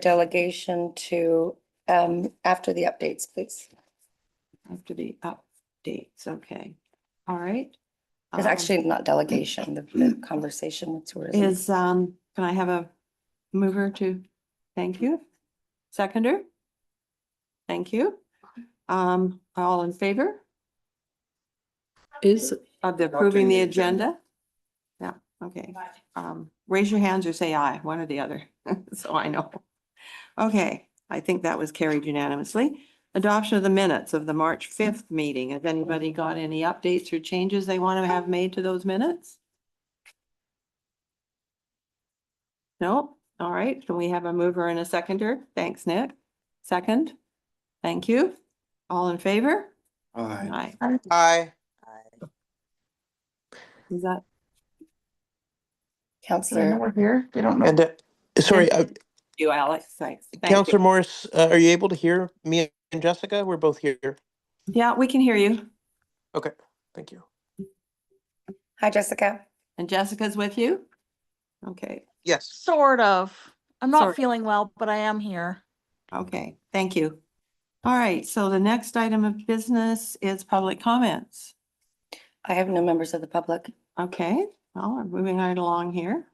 delegation to, after the updates, please. After the updates, okay. All right. It's actually not delegation, the conversation with tourism. Is, can I have a mover to, thank you. Seconder? Thank you. All in favor? Is of the approving the agenda? Yeah, okay. Raise your hands or say aye, one or the other, so I know. Okay, I think that was carried unanimously. Adoption of the minutes of the March 5th meeting. Has anybody got any updates or changes they want to have made to those minutes? No? All right, can we have a mover and a seconder? Thanks, Nick. Second? Thank you. All in favor? Aye. Aye. Aye. Is that? Counselor, We're here. They don't know. And sorry, You, Alex, thanks. Thank Counselor you. Morris, are you able to hear me and Jessica? We're both here. Yeah, we can hear you. Okay, thank you. hi, Jessica. And Jessica's with you? Okay, Yes. Sort of. I'm not Sort of. feeling well, but I am here. okay, thank you. All right, so the next item of business is public comments. I have no members of the public. Okay, well, we're moving right along here.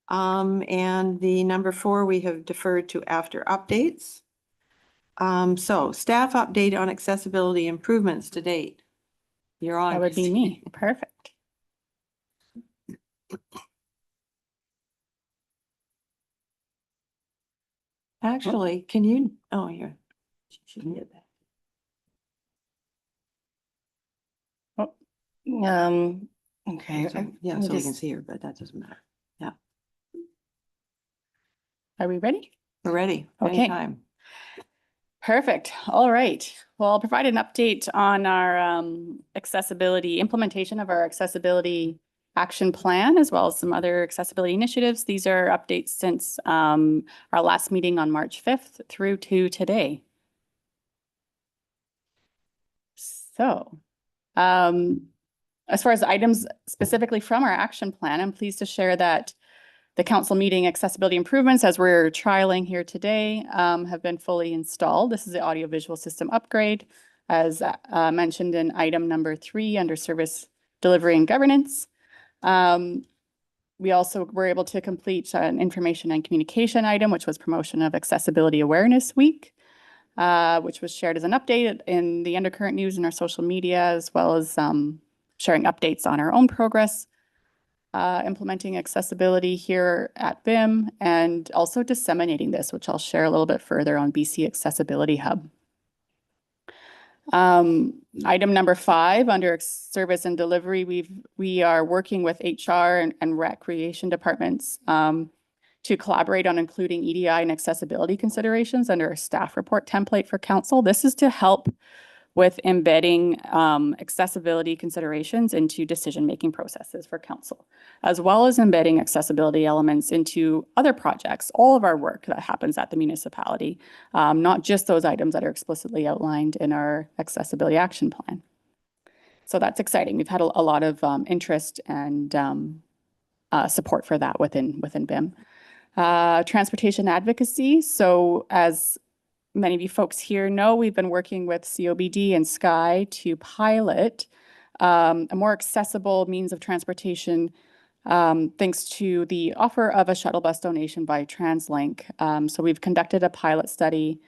And the number 4, we have deferred to after updates. So staff update on accessibility improvements to date. You're on. That would be Christine. me. Perfect. Actually, can you, oh, here. She can get that. Okay. Yeah, I'm so we can just- see her, but that doesn't matter. Are we ready? We're ready. Okay. Anytime. Perfect. All right. Well, I'll provide an update on our accessibility implementation of our accessibility action plan, as well as some other accessibility initiatives. These are updates since our last meeting on March 5th through to today. So, as far as items specifically from our action plan, I'm pleased to share that the council meeting accessibility improvements, as we're trialing here today, have been fully installed. This is the audiovisual system upgrade, as mentioned in item number 3 under service delivery and governance. We also were able to complete an information and communication item, which was promotion of Accessibility Awareness Week, which was shared as an update in the undercurrent news and our social media, as well as sharing updates on our own progress. Implementing accessibility here at BIM, and also disseminating this, which I'll share a little bit further on BC Accessibility Hub. Item number 5 under service and delivery, we are working with HR and recreation departments to collaborate on including EDI and accessibility considerations under a staff report template for council. This is to help with embedding accessibility considerations into decision-making processes for council, as well as embedding accessibility elements into other projects, all of our work that happens at the municipality, not just those items that are explicitly outlined in our accessibility action plan. So that's exciting. We've had a lot of interest and support for that within BIM. Transportation advocacy. So as many of you folks here know, we've been working with COBD and Sky to pilot a more accessible means of transportation thanks to the offer of a shuttle bus donation by TransLink. So we've conducted a pilot study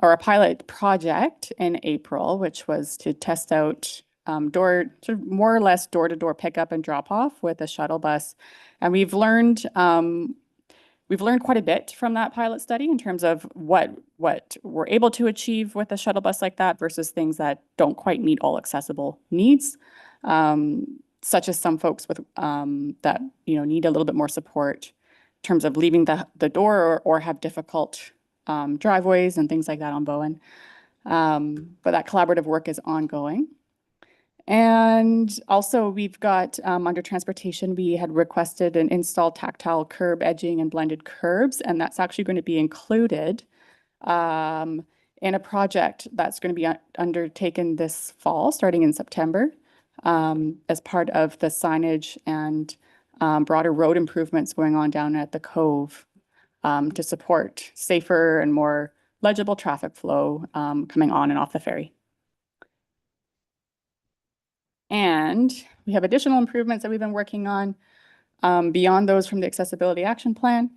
or a pilot project in April, which was to test out sort of more or less door-to-door pickup and drop-off with a shuttle bus. And we've learned quite a bit from that pilot study in terms of what we're able to achieve with a shuttle bus like that versus things that don't quite meet all accessible needs, such as some folks with that need a little bit more support in terms of leaving the door or have difficult driveways and things like that on Bowen. But that collaborative work is ongoing. And also we've got under transportation, we had requested an install tactile curb edging and blended curbs, and that's actually going to be included in a project that's going to be undertaken this fall, starting in September, as part of the signage and broader road improvements going on down at the Cove. to support safer and more legible traffic flow coming on and off the ferry. And we have additional improvements that we've been working on beyond those from the Accessibility Action Plan.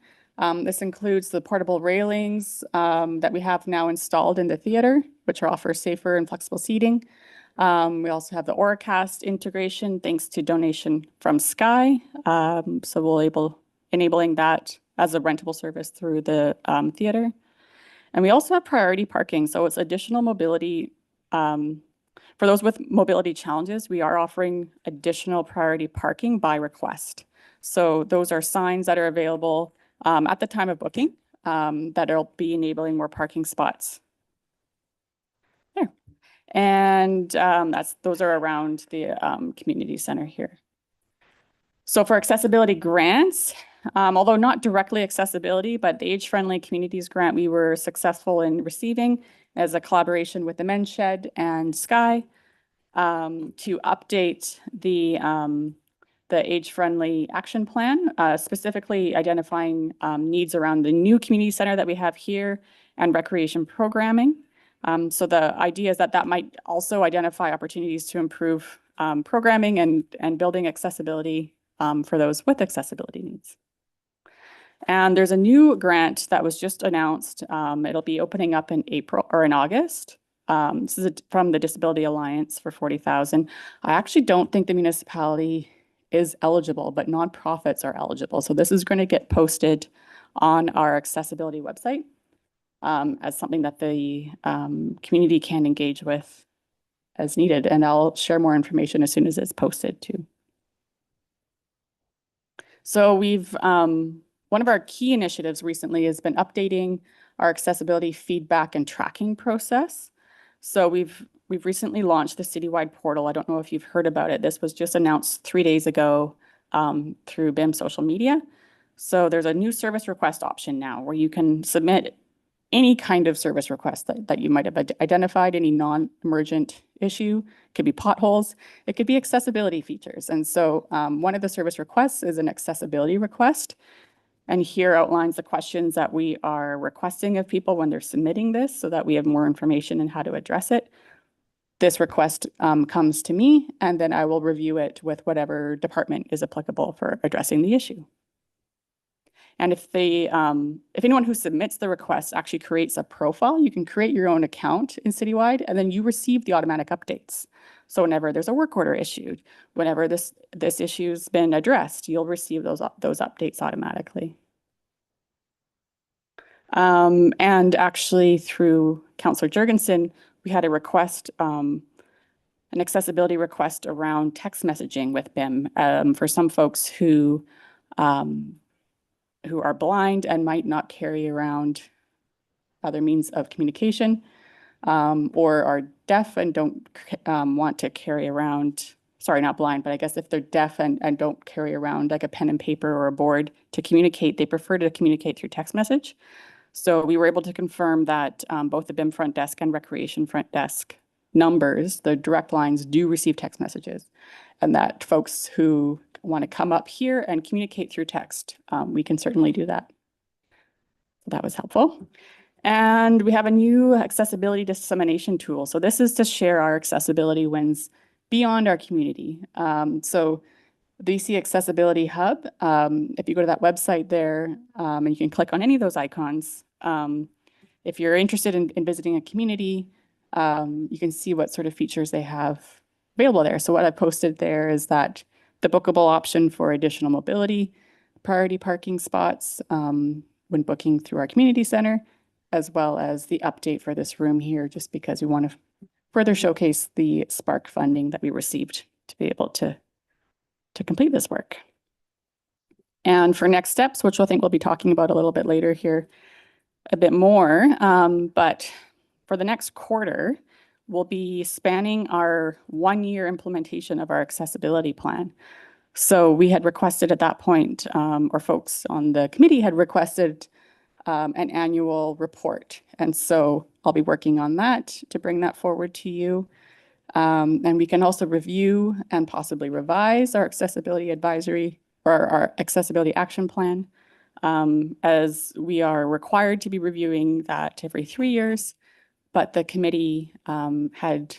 This includes the portable railings that we have now installed in the theater, which offer safer and flexible seating. We also have the Auracast integration thanks to donation from Sky. So we'll enabling that as a rentable service through the theater. And we also have priority parking. So it's additional mobility. For those with mobility challenges, we are offering additional priority parking by request. So those are signs that are available at the time of booking that will be enabling more parking spots. There. And those are around the community center here. So for accessibility grants, although not directly accessibility, but the Age-Friendly Communities Grant we were successful in receiving as a collaboration with the Men's Shed and Sky to update the age-friendly action plan, specifically identifying needs around the new community center that we have here and recreation programming. So the idea is that that might also identify opportunities to improve programming and building accessibility for those with accessibility needs. And there's a new grant that was just announced. It'll be opening up in April or in August. This is from the Disability Alliance for $40,000. I actually don't think the municipality is eligible, but nonprofits are eligible. So this is going to get posted on our accessibility website as something that the community can engage with as needed. And I'll share more information as soon as it's posted too. So one of our key initiatives recently has been updating our accessibility feedback and tracking process. So we've recently launched the citywide portal. I don't know if you've heard about it. This was just announced 3 days ago through BIM social media. So there's a new service request option now where you can submit any kind of service request that you might have identified, any non-emergent issue. It could be potholes, it could be accessibility features. And so one of the service requests is an accessibility request. And here outlines the questions that we are requesting of people when they're submitting this so that we have more information on how to address it. This request comes to me, and then I will review it with whatever department is applicable for addressing the issue. And if anyone who submits the request actually creates a profile, you can create your own account in Citywide, and then you receive the automatic updates. So whenever there's a work order issued, whenever this issue's been addressed, you'll receive those updates automatically. And actually through Councillor Jurgensen, we had a request, an accessibility request around text messaging with BIM for some folks who are blind and might not carry around other means of communication, or are deaf and don't want to carry around, sorry, not blind, but I guess if they're deaf and don't carry around like a pen and paper or a board to communicate, they prefer to communicate through text message. So we were able to confirm that both the BIM front desk and recreation front desk numbers, the direct lines, do receive text messages, and that folks who want to come up here and communicate through text, we can certainly do that. So that was helpful. And we have a new accessibility dissemination tool. So this is to share our accessibility wins beyond our community. So the BC Accessibility Hub, if you go to that website there, and you can click on any of those icons, if you're interested in visiting a community, you can see what sort of features they have available there. So what I posted there is that the bookable option for additional mobility, priority parking spots when booking through our community center, as well as the update for this room here, just because we want to further showcase the Spark funding that we received to be able to complete this work. And for next steps, which I think we'll be talking about a little bit later here a bit more, but for the next quarter, we'll be spanning our 1-year implementation of our accessibility plan. So we had requested at that point, or folks on the committee had requested an annual report. And so I'll be working on that to bring that forward to you. And we can also review and possibly revise our accessibility advisory or our accessibility action plan as we are required to be reviewing that every 3 years. But the committee had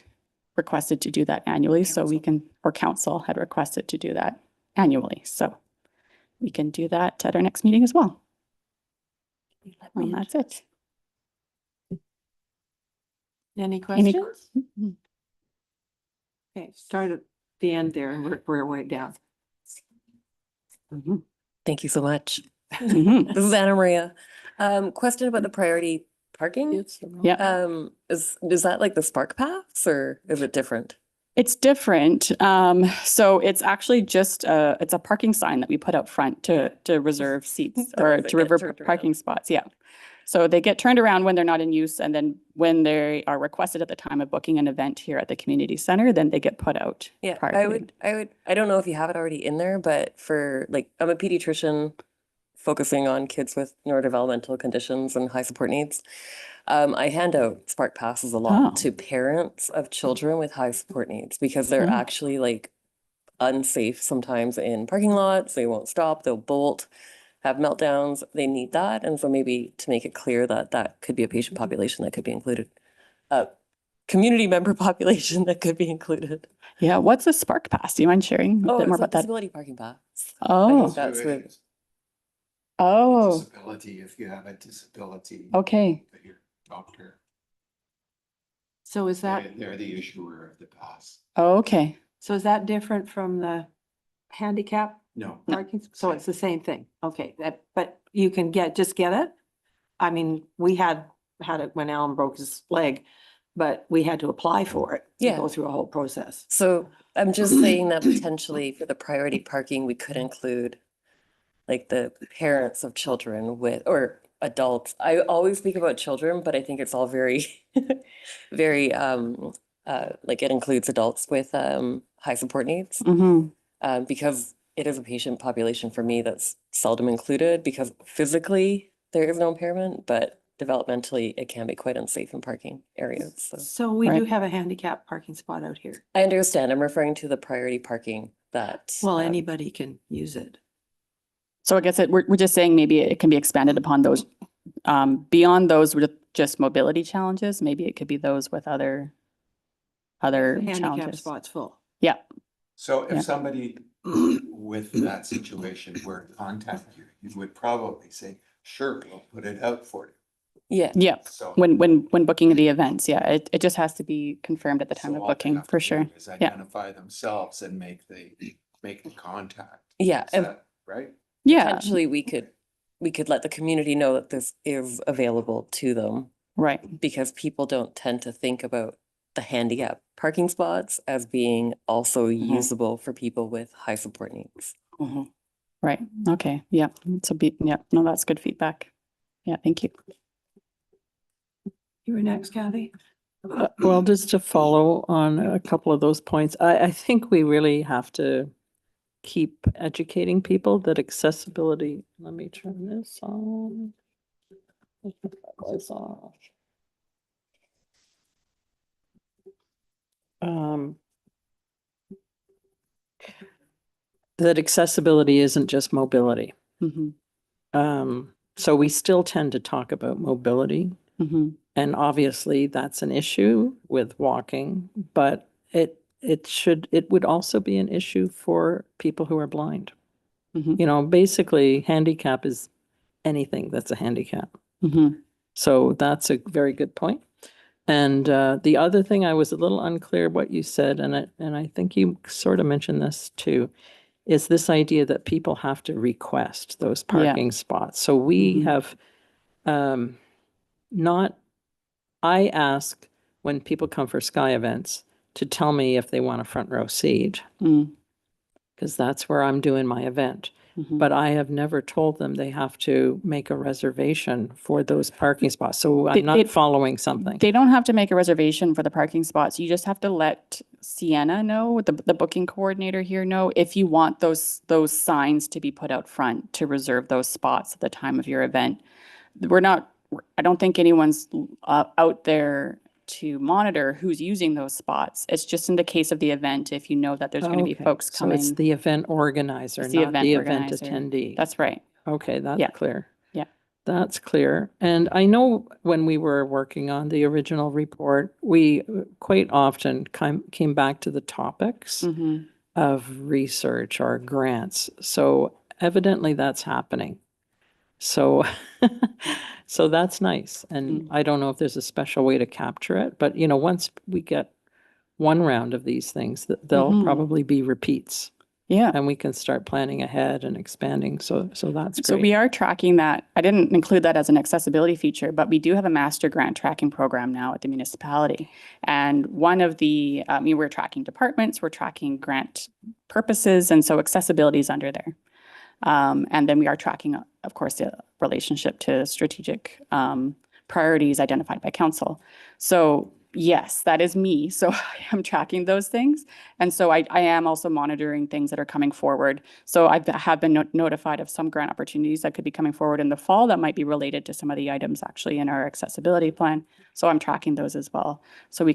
requested to do that annually, so we can, or council had requested to do that annually. So we can do that at our next meeting as well. And that's it. Any Any- questions? Okay, start at the end there and work our way down. Thank you so much. Mhm. This is Anna Maria. Question about the priority parking. Yeah. Is that like the Spark Paths or is it different? It's different. So it's actually just it's a parking sign that we put out front to reserve seats The or ones that to get reserve turned around. parking spots. Yeah. So they get turned around when they're not in use, and then when they are requested at the time of booking an event here at the community center, then they get put out. Yeah, prior I to- would, I don't know if you have it already in there, but for like, I'm a pediatrician focusing on kids with neurodevelopmental conditions and high support needs. I hand out Spark Passes a Oh. lot to parents of children with high support needs because they're Oh. actually like unsafe sometimes in parking lots. They won't stop, they'll bolt, have meltdowns. They need that. And so maybe to make it clear that that could be a patient population that could be included. Community member population that could be included. Yeah. What's a Spark Pass? Do you mind sharing a Oh, bit more it's a about that? disability parking pass. I Oh. think that's what, Oh. Disability, if you have a disability. Okay. that Your doctor, So is that, they're the issuer of the pass. Okay. so is that different from the handicap No. parking? So it's the same thing. Okay, that, but you can just get it? I mean, we had it when Alan broke his leg, but we had to apply for it. to Yeah. Go through a whole process. so I'm just saying that potentially for the priority parking, we could include like the parents of children with, or adults. I always speak about children, but I think it's all very, very, like it includes adults with, high support needs. Hmm. Because it is a patient population for me that's seldom included because physically there is no impairment, but developmentally it can be quite unsafe in parking areas. So So we do Right. have a handicap parking spot out here. I understand. I'm referring to the priority parking that. Well, anybody can use it. So I guess we're just saying maybe it can be expanded upon those, beyond those with just mobility challenges. Maybe it could be those with other Handicap challenges. spots full. Yeah. So Yeah. if somebody with that situation were to contact you, you would probably say, sure, we'll put it out for you. Yeah, Yeah. So. When booking the events. Yeah. It just has to be confirmed at the time so of all they booking have for to do sure. Is identify themselves and make the contact. yeah. Is And that right? Yeah. potentially we could let the community know that this is available to them Right. because people don't tend to think about the handicap parking spots as being also usable for people with high support needs. Mhm. Right. Okay. Yeah. Yeah. No, that's good feedback. Yeah. Thank you. You were next, Kathy? Well, just to follow on a couple of those points, I think we really have to keep educating people that accessibility, let me turn this on. I think that was off. That accessibility isn't just mobility. Hmm. So we still tend to talk about mobility. Hmm. And obviously that's an issue with walking, but it would also be an issue for people who are blind. Mhm. You know, basically handicap is anything that's a handicap. Hmm. So that's a very good point. And the other thing I was a little unclear what you said, and I think you sort of mentioned this too, is this idea that people have to request those parking spots. So we Mhm. have not, I ask when people come for Sky events to tell me if they want a front row seat, Mm. because that's where I'm doing my event. Mhm. But I have never told them they have to make a reservation for those parking spots. So They- I'm not following something. They don't have to make a reservation for the parking spots. You just have to let Sienna know, the booking coordinator here know, if you want those signs to be put out front to reserve those spots at the time of your event. I don't think anyone's out there to monitor who's using those spots. It's just in the case of the event, if you know that there's going to be Okay. folks So it's coming. the event organizer, It's the not event the event organizer. attendee. That's right. Okay, that's Yeah. clear. Yeah. That's clear. And I know when we were working on the original report, we quite often came back to the topics Mhm. of research or grants. So evidently that's happening. So, so that's nice. And Mm. I don't know if there's a special way to capture it, but you know, once we get one round of these things, there'll Mhm. probably be repeats. Yeah. And we can start planning ahead and expanding. So that's So great. we are tracking that. I didn't include that as an accessibility feature, but we do have a master grant tracking program now at the municipality. And one of the, we're tracking departments, we're tracking grant purposes, and so accessibility is under there. And then we are tracking, of course, the relationship to strategic priorities identified by council. So yes, that is me. So I am tracking those things. And so I am also monitoring things that are coming forward. So I have been notified of some grant opportunities that could be coming forward in the fall that might be related to some of the items actually in our accessibility plan. So I'm tracking those as well. So we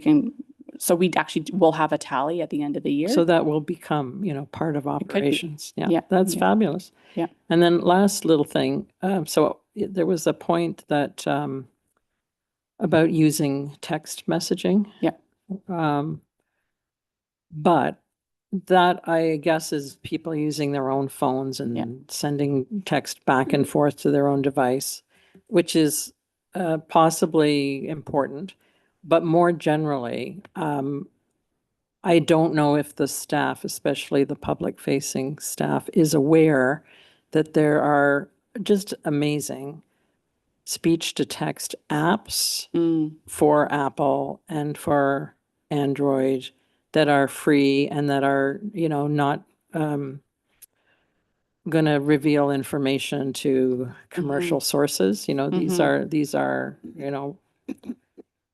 actually will have a tally at the end of the year. So that will become, you know, part of could be. operations. Yeah, Yeah, that's yeah. fabulous. Yeah. And then last little thing, there was a point that about using text messaging. Yeah. But that I guess is people using their own phones Yeah. and sending text back and forth to their own device, which is possibly important. But more generally, I don't know if the staff, especially the public facing staff, is aware that there are just amazing speech to text apps Mm. for Apple and for Android that are free and that are, you know, not going to reveal information to commercial sources. You know, these are, you know,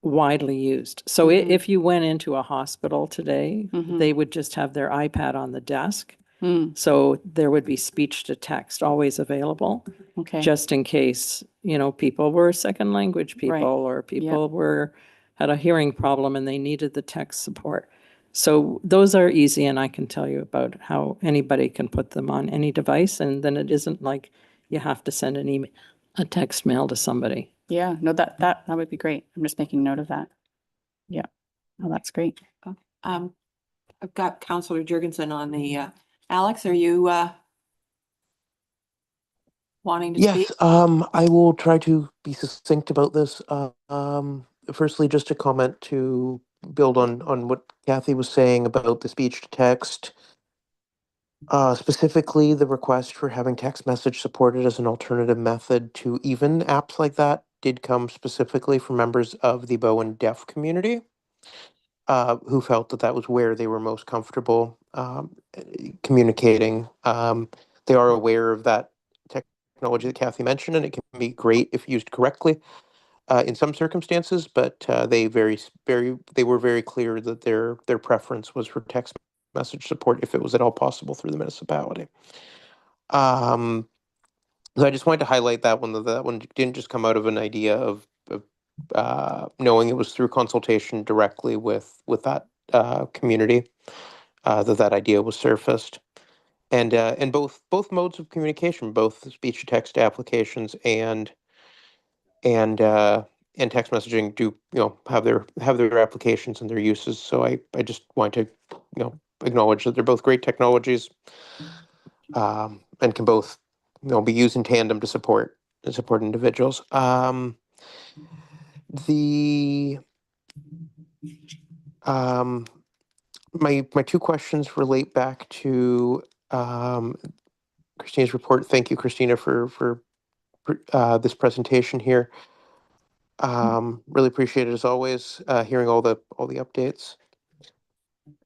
widely used. So if you went into a hospital today, they would just have their iPad on the desk. Mm. So there would be speech to text always available, Okay. just in case, you know, people were second language people Right. or people had a hearing problem and they needed the text support. So those are easy, and I can tell you about how anybody can put them on any device, and then it isn't like you have to send an email, a text mail to somebody. Yeah, no, that would be great. I'm just making note of that. Yeah. Oh, that's great. I've got Councillor Jurgensen on the, Alex, are you wanting to speak? Yes, I will try to be succinct about this. Firstly, just a comment to build on what Kathy was saying about the speech to text. Specifically, the request for having text message supported as an alternative method to even apps like that did come specifically from members of the Bow and Deaf community, who felt that that was where they were most comfortable communicating. They are aware of that technology that Kathy mentioned, and it can be great if used correctly in some circumstances. But they they were very clear that their preference was for text message support if it was at all possible through the municipality. So I just wanted to highlight that one. That one didn't just come out of an idea of knowing it was through consultation directly with that community that idea was surfaced. And both modes of communication, both the speech to text applications and text messaging do, you know, have their applications and their uses. So I just want to, you know, acknowledge that they're both great technologies, and can both, you know, be used in tandem to support individuals. The my two questions relate back to Christina's report. Thank you, Christina, for this presentation here. Really appreciate it as always, hearing all the updates.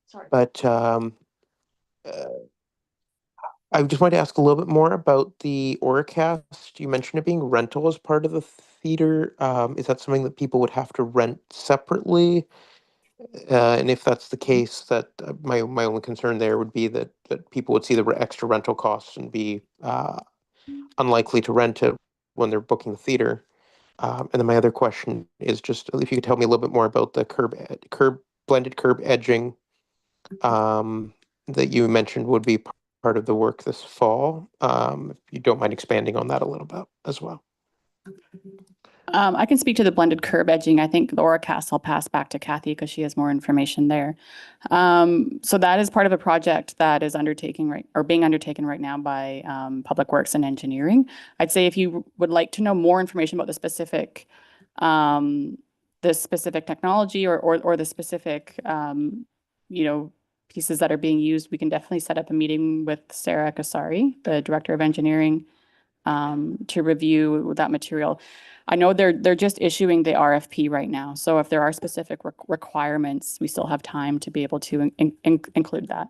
Sorry. But I just wanted to ask a little bit more about the Oracast. You mentioned it being rental as part of the theater. Is that something that people would have to rent separately? And if that's the case, that my only concern there would be that people would see the extra rental costs and be unlikely to rent it when they're booking the theater. And then my other question is just if you could tell me a little bit more about the blended curb edging that you mentioned would be part of the work this fall. If you don't mind expanding on that a little bit as well. I can speak to the blended curb edging. I think the Oracast I'll pass back to Kathy because she has more information there. So that is part of a project that is being undertaken right now by Public Works and Engineering. I'd say if you would like to know more information about the specific technology or the specific pieces that are being used, we can definitely set up a meeting with Sarah Kasari, the Director of Engineering, to review that material. I know they're just issuing the RFP right now. So if there are specific requirements, we still have time to be able to include that.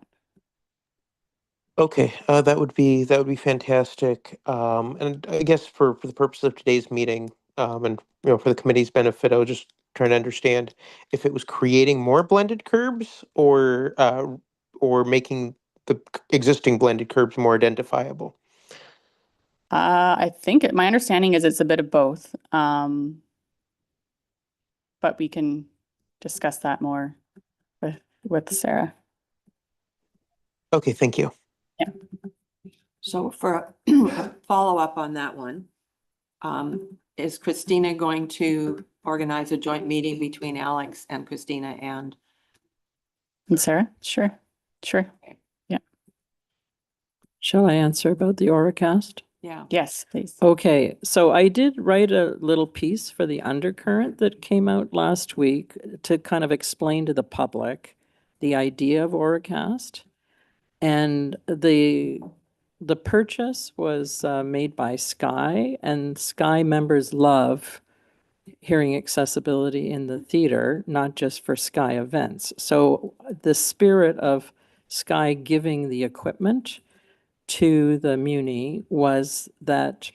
Okay, that would be fantastic. And I guess for the purpose of today's meeting, and for the committee's benefit, I was just trying to understand if it was creating more blended curbs or making the existing blended curbs more identifiable. I think my understanding is it's a bit of both. But we can discuss that more with Sarah. Okay, thank you. So for a follow-up on that one, is Christina going to organize a joint meeting between Alex and Christina and? And Sarah? Sure. Shall I answer about the Oracast? Yeah. Yes, please. Okay, so I did write a little piece for the Undercurrent that came out last week to kind of explain to the public the idea of Oracast. And the purchase was made by Sky, and Sky members love hearing accessibility in the theater, not just for Sky events. So the spirit of Sky giving the equipment to the Muni was that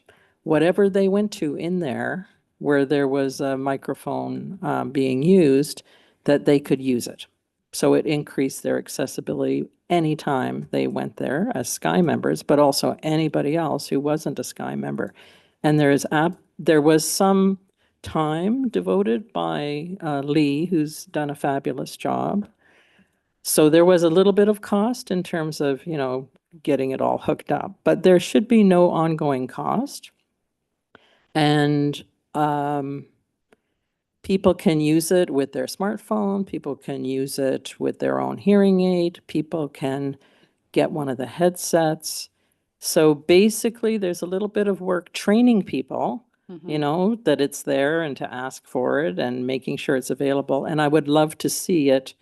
whatever they went to in there, where there was a microphone being used, that they could use it. So it increased their accessibility anytime they went there as Sky members, but also anybody else who wasn't a Sky member. And there was some time devoted by Lee, who's done a fabulous job. So there was a little bit of cost in terms of, getting it all hooked up, but there should be no ongoing cost. And people can use it with their smartphone. People can use it with their own hearing aid. People can get one of the headsets. So basically, there's a little bit of work training people, that it's there and to ask for it and making sure it's available. And I would love to see it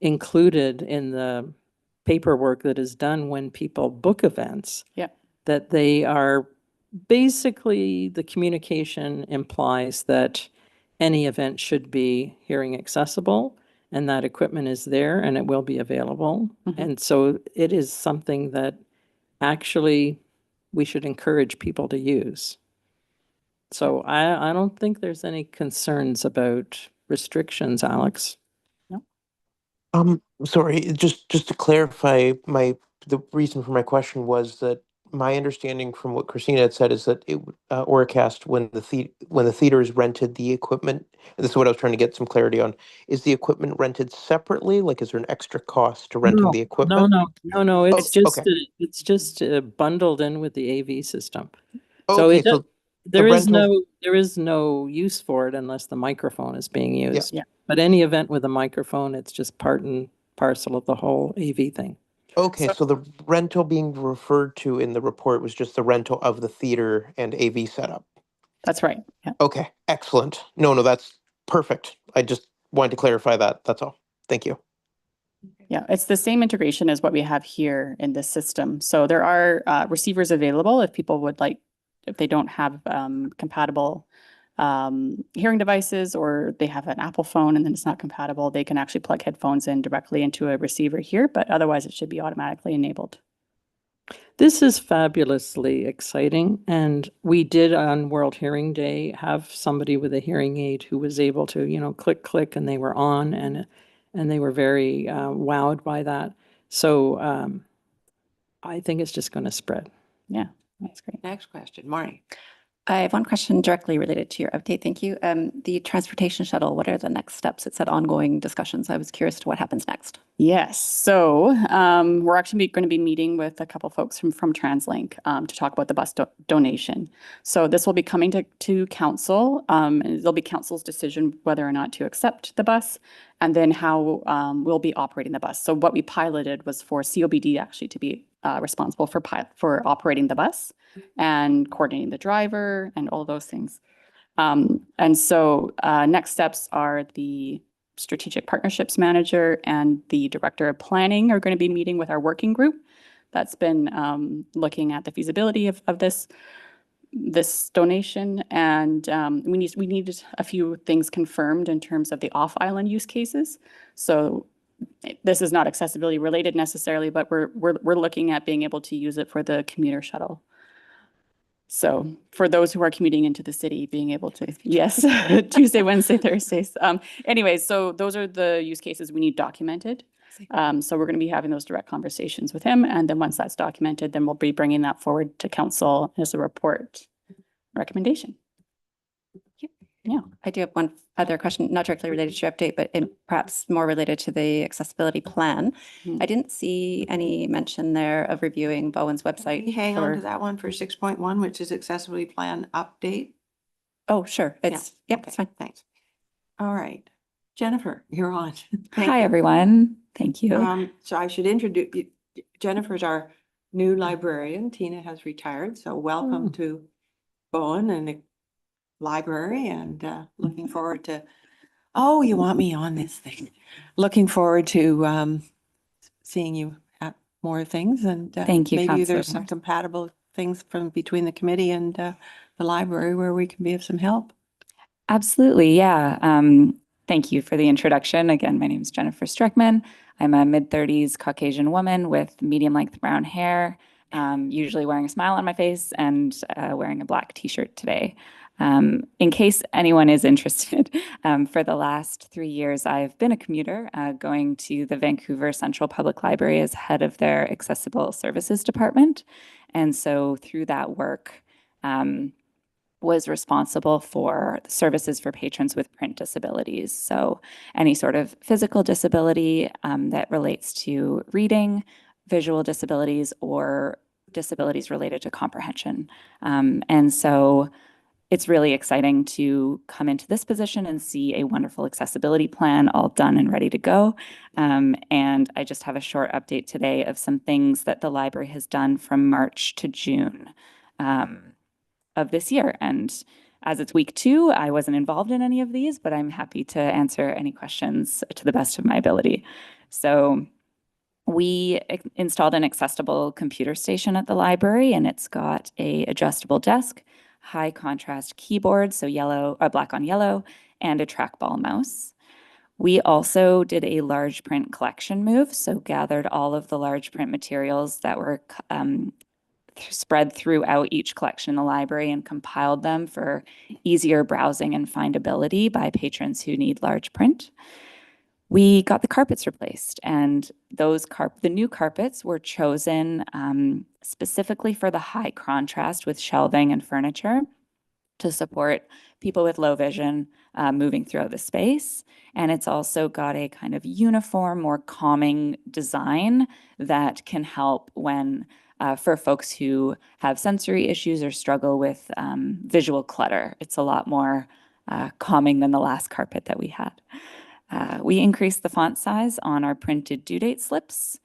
included in the paperwork that is done when people book events. Yeah. That they are basically, the communication implies that any event should be hearing accessible and that equipment is there and it will be available. And so it is something that actually we should encourage people to use. So I don't think there's any concerns about restrictions, Alex. Sorry, just to clarify, the reason for my question was that my understanding from what Christina had said is that Oracast, when the theater is rented the equipment, and this is what I was trying to get some clarity on, is the equipment rented separately? Like, is there an extra cost to renting the equipment? No, it's just, okay. it's just bundled in with the AV system. Okay, So so there is rental- no use for it unless the microphone is being used. Yeah. But any event with a microphone, it's just part and parcel of the whole AV thing. Okay, so the rental being referred to in the report was just the rental of the theater and AV setup. That's right. Yeah. Okay, excellent. No, that's perfect. I just wanted to clarify that. That's all. Thank you. Yeah, it's the same integration as what we have here in this system. So there are receivers available if people would like, if they don't have compatible hearing devices, or they have an Apple phone and then it's not compatible, they can actually plug headphones in directly into a receiver here, but otherwise it should be automatically enabled. This is fabulously exciting. And we did on World Hearing Day have somebody with a hearing aid who was able to, click, and they were on, and they were very wowed by that. So I think it's just going to spread. Yeah, that's great. Next question, Marty. I have one question directly related to your update. Thank you. The transportation shuttle, what are the next steps? It said ongoing discussions. I was curious to what happens next. Yes, so we're actually going to be meeting with a couple folks from TransLink to talk about the bus donation. So this will be coming to council. And it'll be council's decision whether or not to accept the bus, and then how we'll be operating the bus. So what we piloted was for COBD actually to be responsible for operating the bus and coordinating the driver and all those things. And so next steps are the strategic partnerships manager and the director of planning are going to be meeting with our working group that's been looking at the feasibility of this donation. And we need a few things confirmed in terms of the off-island use cases. So this is not accessibility related necessarily, but we're looking at being able to use it for the commuter shuttle. So for those who are commuting into the city, being able to, yes, Tuesday, Wednesday, Thursdays. Anyways, so those are the use cases we need documented. So we're going to be having those direct conversations with him. And then once that's documented, then we'll be bringing that forward to council as a report recommendation. Yeah. I do have one other question, not directly related to your update, but perhaps more related to the accessibility plan. Mhm. I didn't see any mention there of reviewing Bowen's website. We hang on to for- that one for 6.1, which is accessibility plan update. Oh, sure. Yeah, It's, yep, okay, it's fine. Thanks. All right. Jennifer, you're on. Thank Hi, you. everyone. Thank you. So I should introduce you. Jennifer's our new librarian. Tina has retired, so welcome to Bowen and the library, and looking forward to, oh, you want me on this thing. Looking forward to seeing you at more things, and Thank you, maybe Councillor there's some Moore. compatible things from between the committee and the library where we can be of some help. Absolutely. Yeah. Thank you for the introduction. Again, my name is Jennifer Strickman. I'm a mid-30s Caucasian woman with medium-length brown hair, usually wearing a smile on my face and wearing a black t-shirt today. In case anyone is interested, for the last 3 years, I've been a commuter, going to the Vancouver Central Public Library as head of their Accessible Services Department. And so through that work, was responsible for services for patrons with print disabilities. So any sort of physical disability that relates to reading, visual disabilities, or disabilities related to comprehension. And so it's really exciting to come into this position and see a wonderful accessibility plan all done and ready to go. And I just have a short update today of some things that the library has done from March to June of this year. And as it's week 2, I wasn't involved in any of these, but I'm happy to answer any questions to the best of my ability. So we installed an accessible computer station at the library, and it's got a adjustable desk, high contrast keyboard, so black on yellow, and a trackball mouse. We also did a large print collection move, so gathered all of the large print materials that were spread throughout each collection in the library and compiled them for easier browsing and findability by patrons who need large print. We got the carpets replaced, and the new carpets were chosen specifically for the high contrast with shelving and furniture to support people with low vision moving throughout the space. And it's also got a kind of uniform, more calming design that can help for folks who have sensory issues or struggle with visual clutter. It's a lot more calming than the last carpet that we had. We increased the font size on our printed due date slips,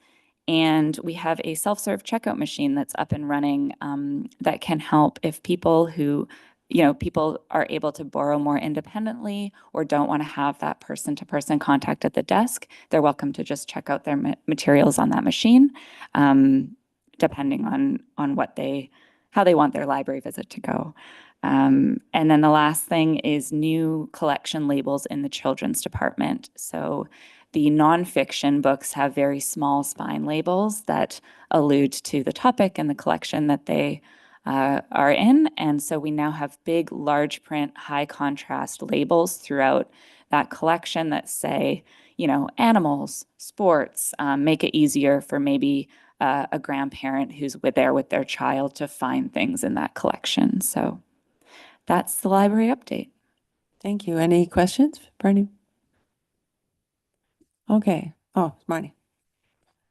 and we have a self-serve checkout machine that's up and running that can help if people are able to borrow more independently or don't want to have that person-to-person contact at the desk. They're welcome to just check out their materials on that machine, depending on how they want their library visit to go. And then the last thing is new collection labels in the children's department. So the nonfiction books have very small spine labels that allude to the topic and the collection that they are in. And so we now have big, large print, high contrast labels throughout that collection that say, animals, sports, make it easier for maybe a grandparent who's there with their child to find things in that collection. So that's the library update. Thank you. Any questions, Bernie? Okay. Oh, Marnie.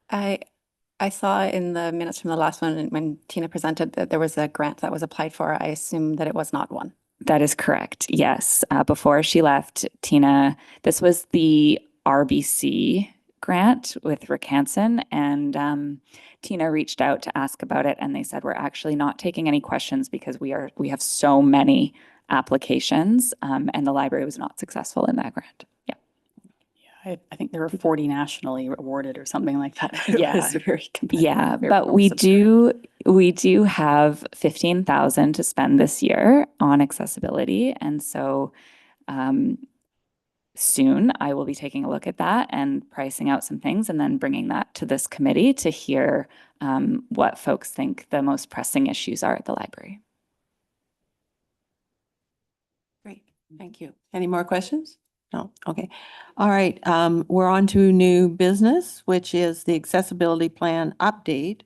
I saw in the minutes from the last one when Tina presented that there was a grant that was applied for. I assume that it was not one. That is correct. Yes. Before she left, Tina, this was the RBC grant with Rick Hansen, and Tina reached out to ask about it, and they said we're actually not taking any questions because we have so many applications, and the library was not successful in that grant. Yeah. I think there were 40 nationally awarded or something like that. Yeah. It was very competitive. Yeah, very but well we subscribed. do have 15,000 to spend this year on accessibility, and so soon I will be taking a look at that and pricing out some things and then bringing that to this committee to hear what folks think the most pressing issues are at the library. Great. Thank you. Any more questions? No. Okay. All right. We're on to new business, which is the accessibility plan update,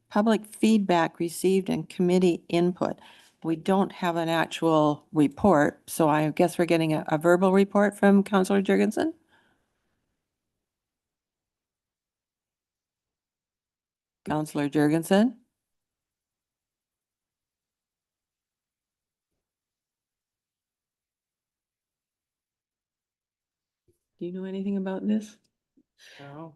public feedback received and committee input. We don't have an actual report, so I guess we're getting a verbal report from Councillor Jurgensen. Councillor Jurgensen? Do you know anything about this? No.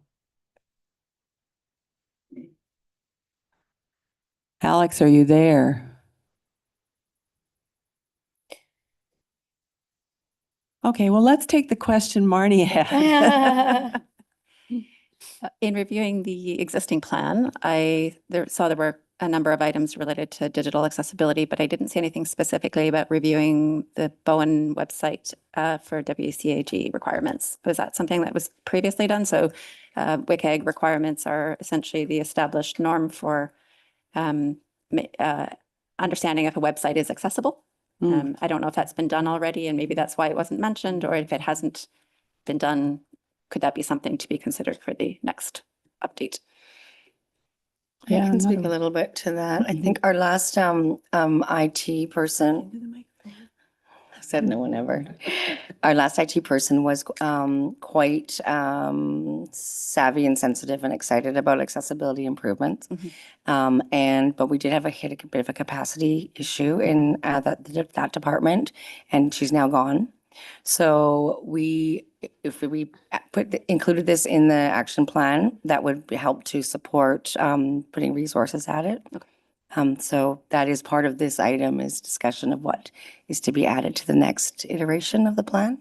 Alex, are you there? Okay, well, let's take the question Marnie had. In reviewing the existing plan, I saw there were a number of items related to digital accessibility, but I didn't see anything specifically about reviewing the Bowen website for WCAG requirements. Was that something that was previously done? So WCAG requirements are essentially the established norm for understanding if a website is accessible. I don't know if that's been done already, and maybe that's why it wasn't mentioned, or if it hasn't been done, could that be something to be considered for the next update? I can speak a little bit to that. I think our last IT person, I said no one ever. Our last IT person was quite savvy and sensitive and excited about accessibility improvements. But we did have hit a bit of a capacity issue in that department, and she's now gone. So if we included this in the action plan, that would help to support putting resources at it. So that is part of this item, is discussion of what is to be added to the next iteration of the plan.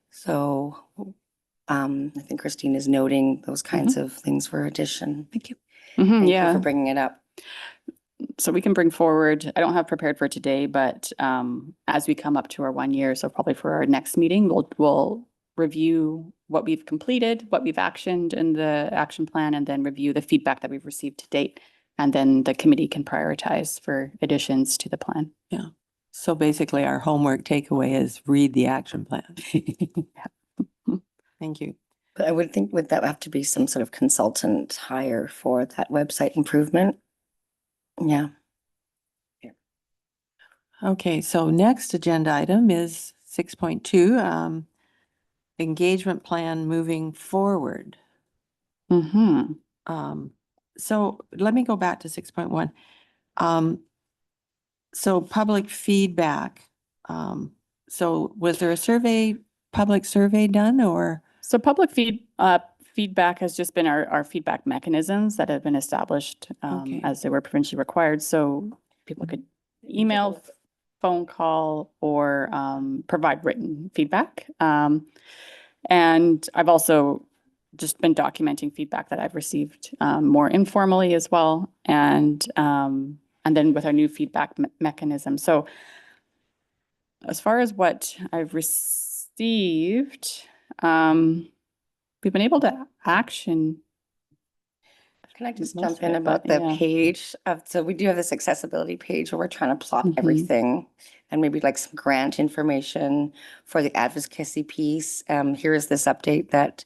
So I think Christine is noting those kinds of things for addition. Thank you. Thank you Yeah. for bringing it up. So we can bring forward, I don't have prepared for today, but as we come up to our 1 year, so probably for our next meeting, we'll review what we've completed, what we've actioned in the action plan, and then review the feedback that we've received to date. And then the committee can prioritize for additions to the plan. Yeah. So basically our homework takeaway is read the action plan. Thank you. But I would think, would that have to be some sort of consultant hire for that website improvement? Yeah. Okay, so next agenda item is 6.2, engagement plan moving forward. So let me go back to 6.1. So public feedback. So was there a public survey done, or? So public feedback has just been our feedback mechanisms that have been established Okay. as they were provincially required. So people could email, phone call, or provide written feedback. And I've also just been documenting feedback that I've received more informally as well. And then with our new feedback mechanism. So as far as what I've received, we've been able to action. Can I just Most jump of in it, about but the yeah. page of, so we do have this accessibility page where we're trying to plot everything, and maybe like some grant information for the advocacy piece. Here is this update that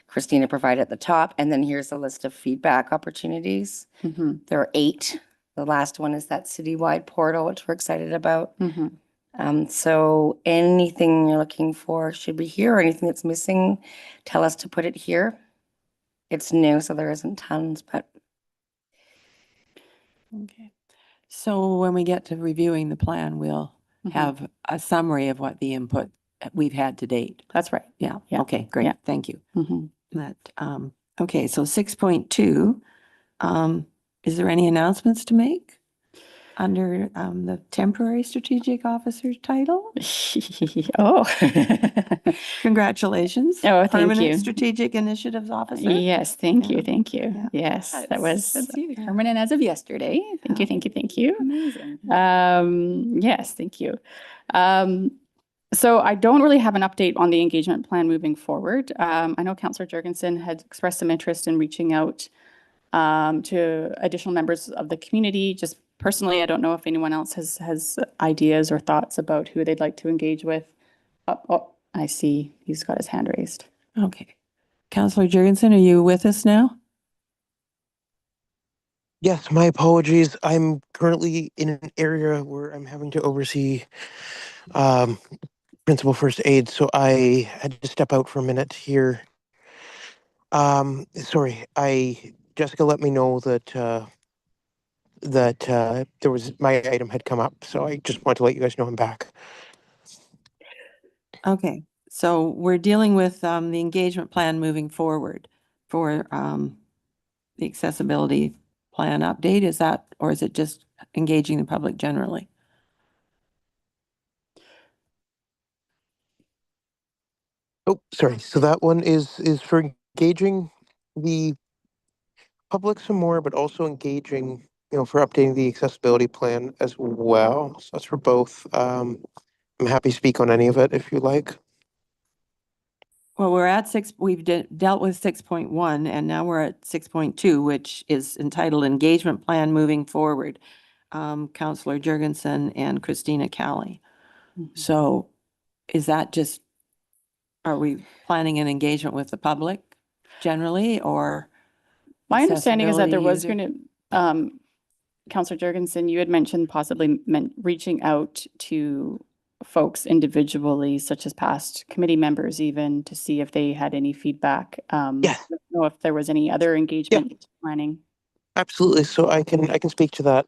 Christina provided at the top, and then here's a list of feedback opportunities. There are 8. The last one is that citywide portal, which we're excited about. So anything you're looking for should be here, or anything that's missing, tell us to put it here. It's new, so there isn't tons, but Okay. So when we get to reviewing the plan, we'll Mhm. have a summary of what the input we've had to date. That's right. Yeah, Yeah. okay, great, Yeah. thank you. Mhm. That, okay, so 6.2, is there any announcements to make under the temporary strategic officer title? Oh. Congratulations. Oh, thank Permanent you. Strategic Initiatives Officer. Yes, thank you, Yeah. thank you. Yeah. Yes, that That's- was yeah. permanent as of yesterday. Thank you, Yeah. thank you, thank you. Amazing. Yes, thank you. So I don't really have an update on the engagement plan moving forward. I know Councillor Jurgensen had expressed some interest in reaching out to additional members of the community. Just personally, I don't know if anyone else has ideas or thoughts about who they'd like to engage with. Oh, I see. He's got his hand raised. Okay. Councillor Jurgensen, are you with us now? Yes, my apologies. I'm currently in an area where I'm having to oversee um, principal first aid, so I had to step out for a minute here. Sorry, Jessica let me know that there was my item had come up, so I just wanted to let you guys know I'm back. Okay, so we're dealing with the engagement plan moving forward for the accessibility plan update. Is that, or is it just engaging the public generally? Oh, sorry. So that one is for engaging the public some more, but also engaging, for updating the accessibility plan as well. So that's for both. I'm happy to speak on any of it if you like. Well, we're at we've dealt with 6.1 and now we're at 6.2, which is entitled Engagement Plan Moving Forward. Councillor Jurgensen and Christina Cali. So is that just, are we planning an engagement with the public generally or? My understanding is that there was accessibility going to, Councillor Jurgensen, you had mentioned possibly reaching out to folks individually, such as past committee members even, to see if they had any feedback. Yes. I don't know if there was any other engagement planning. Absolutely. So I can speak to that.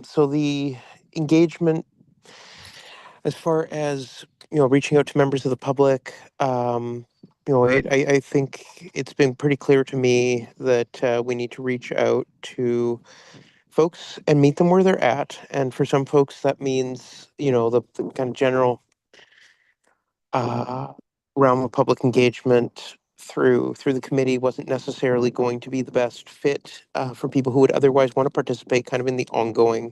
So the engagement, as far as reaching out to members of the public, I think it's been pretty clear to me that we need to reach out to folks and meet them where they're at. And for some folks, that means the kind of general uh, realm of public engagement through the committee wasn't necessarily going to be the best fit for people who would otherwise want to participate kind of in the ongoing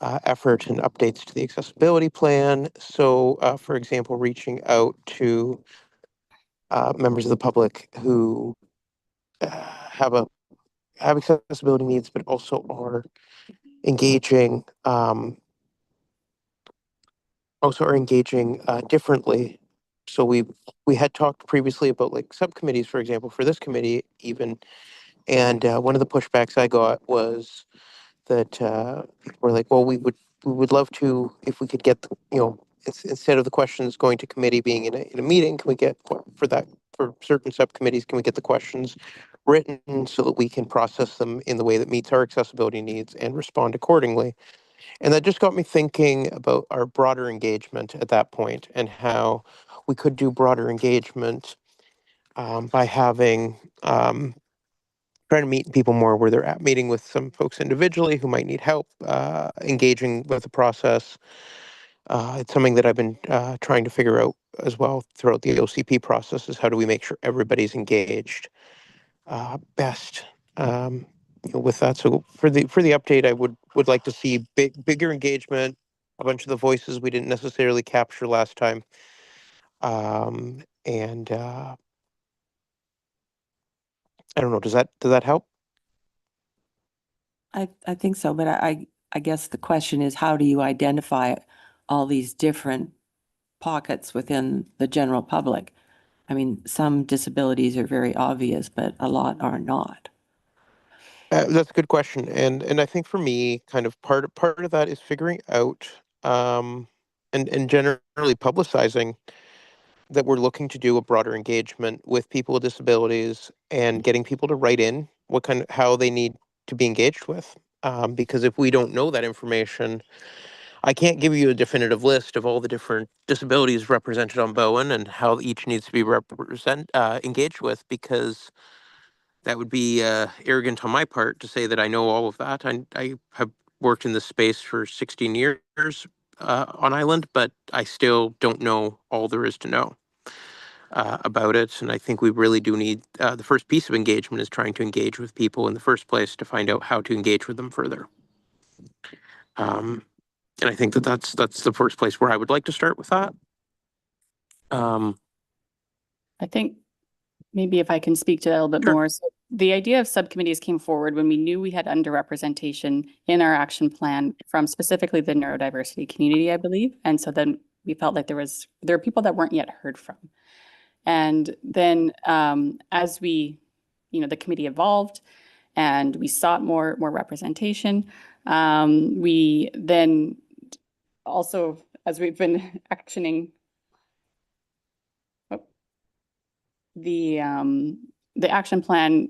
effort and updates to the accessibility plan. So, for example, reaching out to members of the public who have accessibility needs, but also are engaging differently. So we had talked previously about like subcommittees, for example, for this committee even, and one of the pushbacks I got was that we're like, well, we would love to if we could get instead of the questions going to committee being in a meeting, can we get for certain subcommittees, can we get the questions written so that we can process them in the way that meets our accessibility needs and respond accordingly? And that just got me thinking about our broader engagement at that point and how we could do broader engagement by having trying to meet people more where they're at, meeting with some folks individually who might need help, engaging with the process. It's something that I've been trying to figure out as well throughout the OCP process is how do we make sure everybody's engaged best with that. So for the update, I would like to see bigger engagement, a bunch of the voices we didn't necessarily capture last time, and I don't know. Does that help? I think so, but I guess the question is, how do you identify all these different pockets within the general public? I mean, some disabilities are very obvious, but a lot are not. That's a good question, and I think for me, kind of part of that is figuring out and generally publicizing that we're looking to do a broader engagement with people with disabilities and getting people to write in how they need to be engaged with. Because if we don't know that information, I can't give you a definitive list of all the different disabilities represented on Bowen and how each needs to be engaged with, because that would be arrogant on my part to say that I know all of that. I have worked in this space for 16 years on Island, but I still don't know all there is to know about it. And I think we really do need the first piece of engagement is trying to engage with people in the first place to find out how to engage with them further. And I think that's the first place where I would like to start with that. I think maybe if I can speak to that a little bit Sure. more. So the idea of subcommittees came forward when we knew we had underrepresentation in our action plan from specifically the neurodiversity community, I believe. And so then we felt like there were people that weren't yet heard from. And then as the committee evolved and we sought more representation, we then also, as we've been actioning the action plan,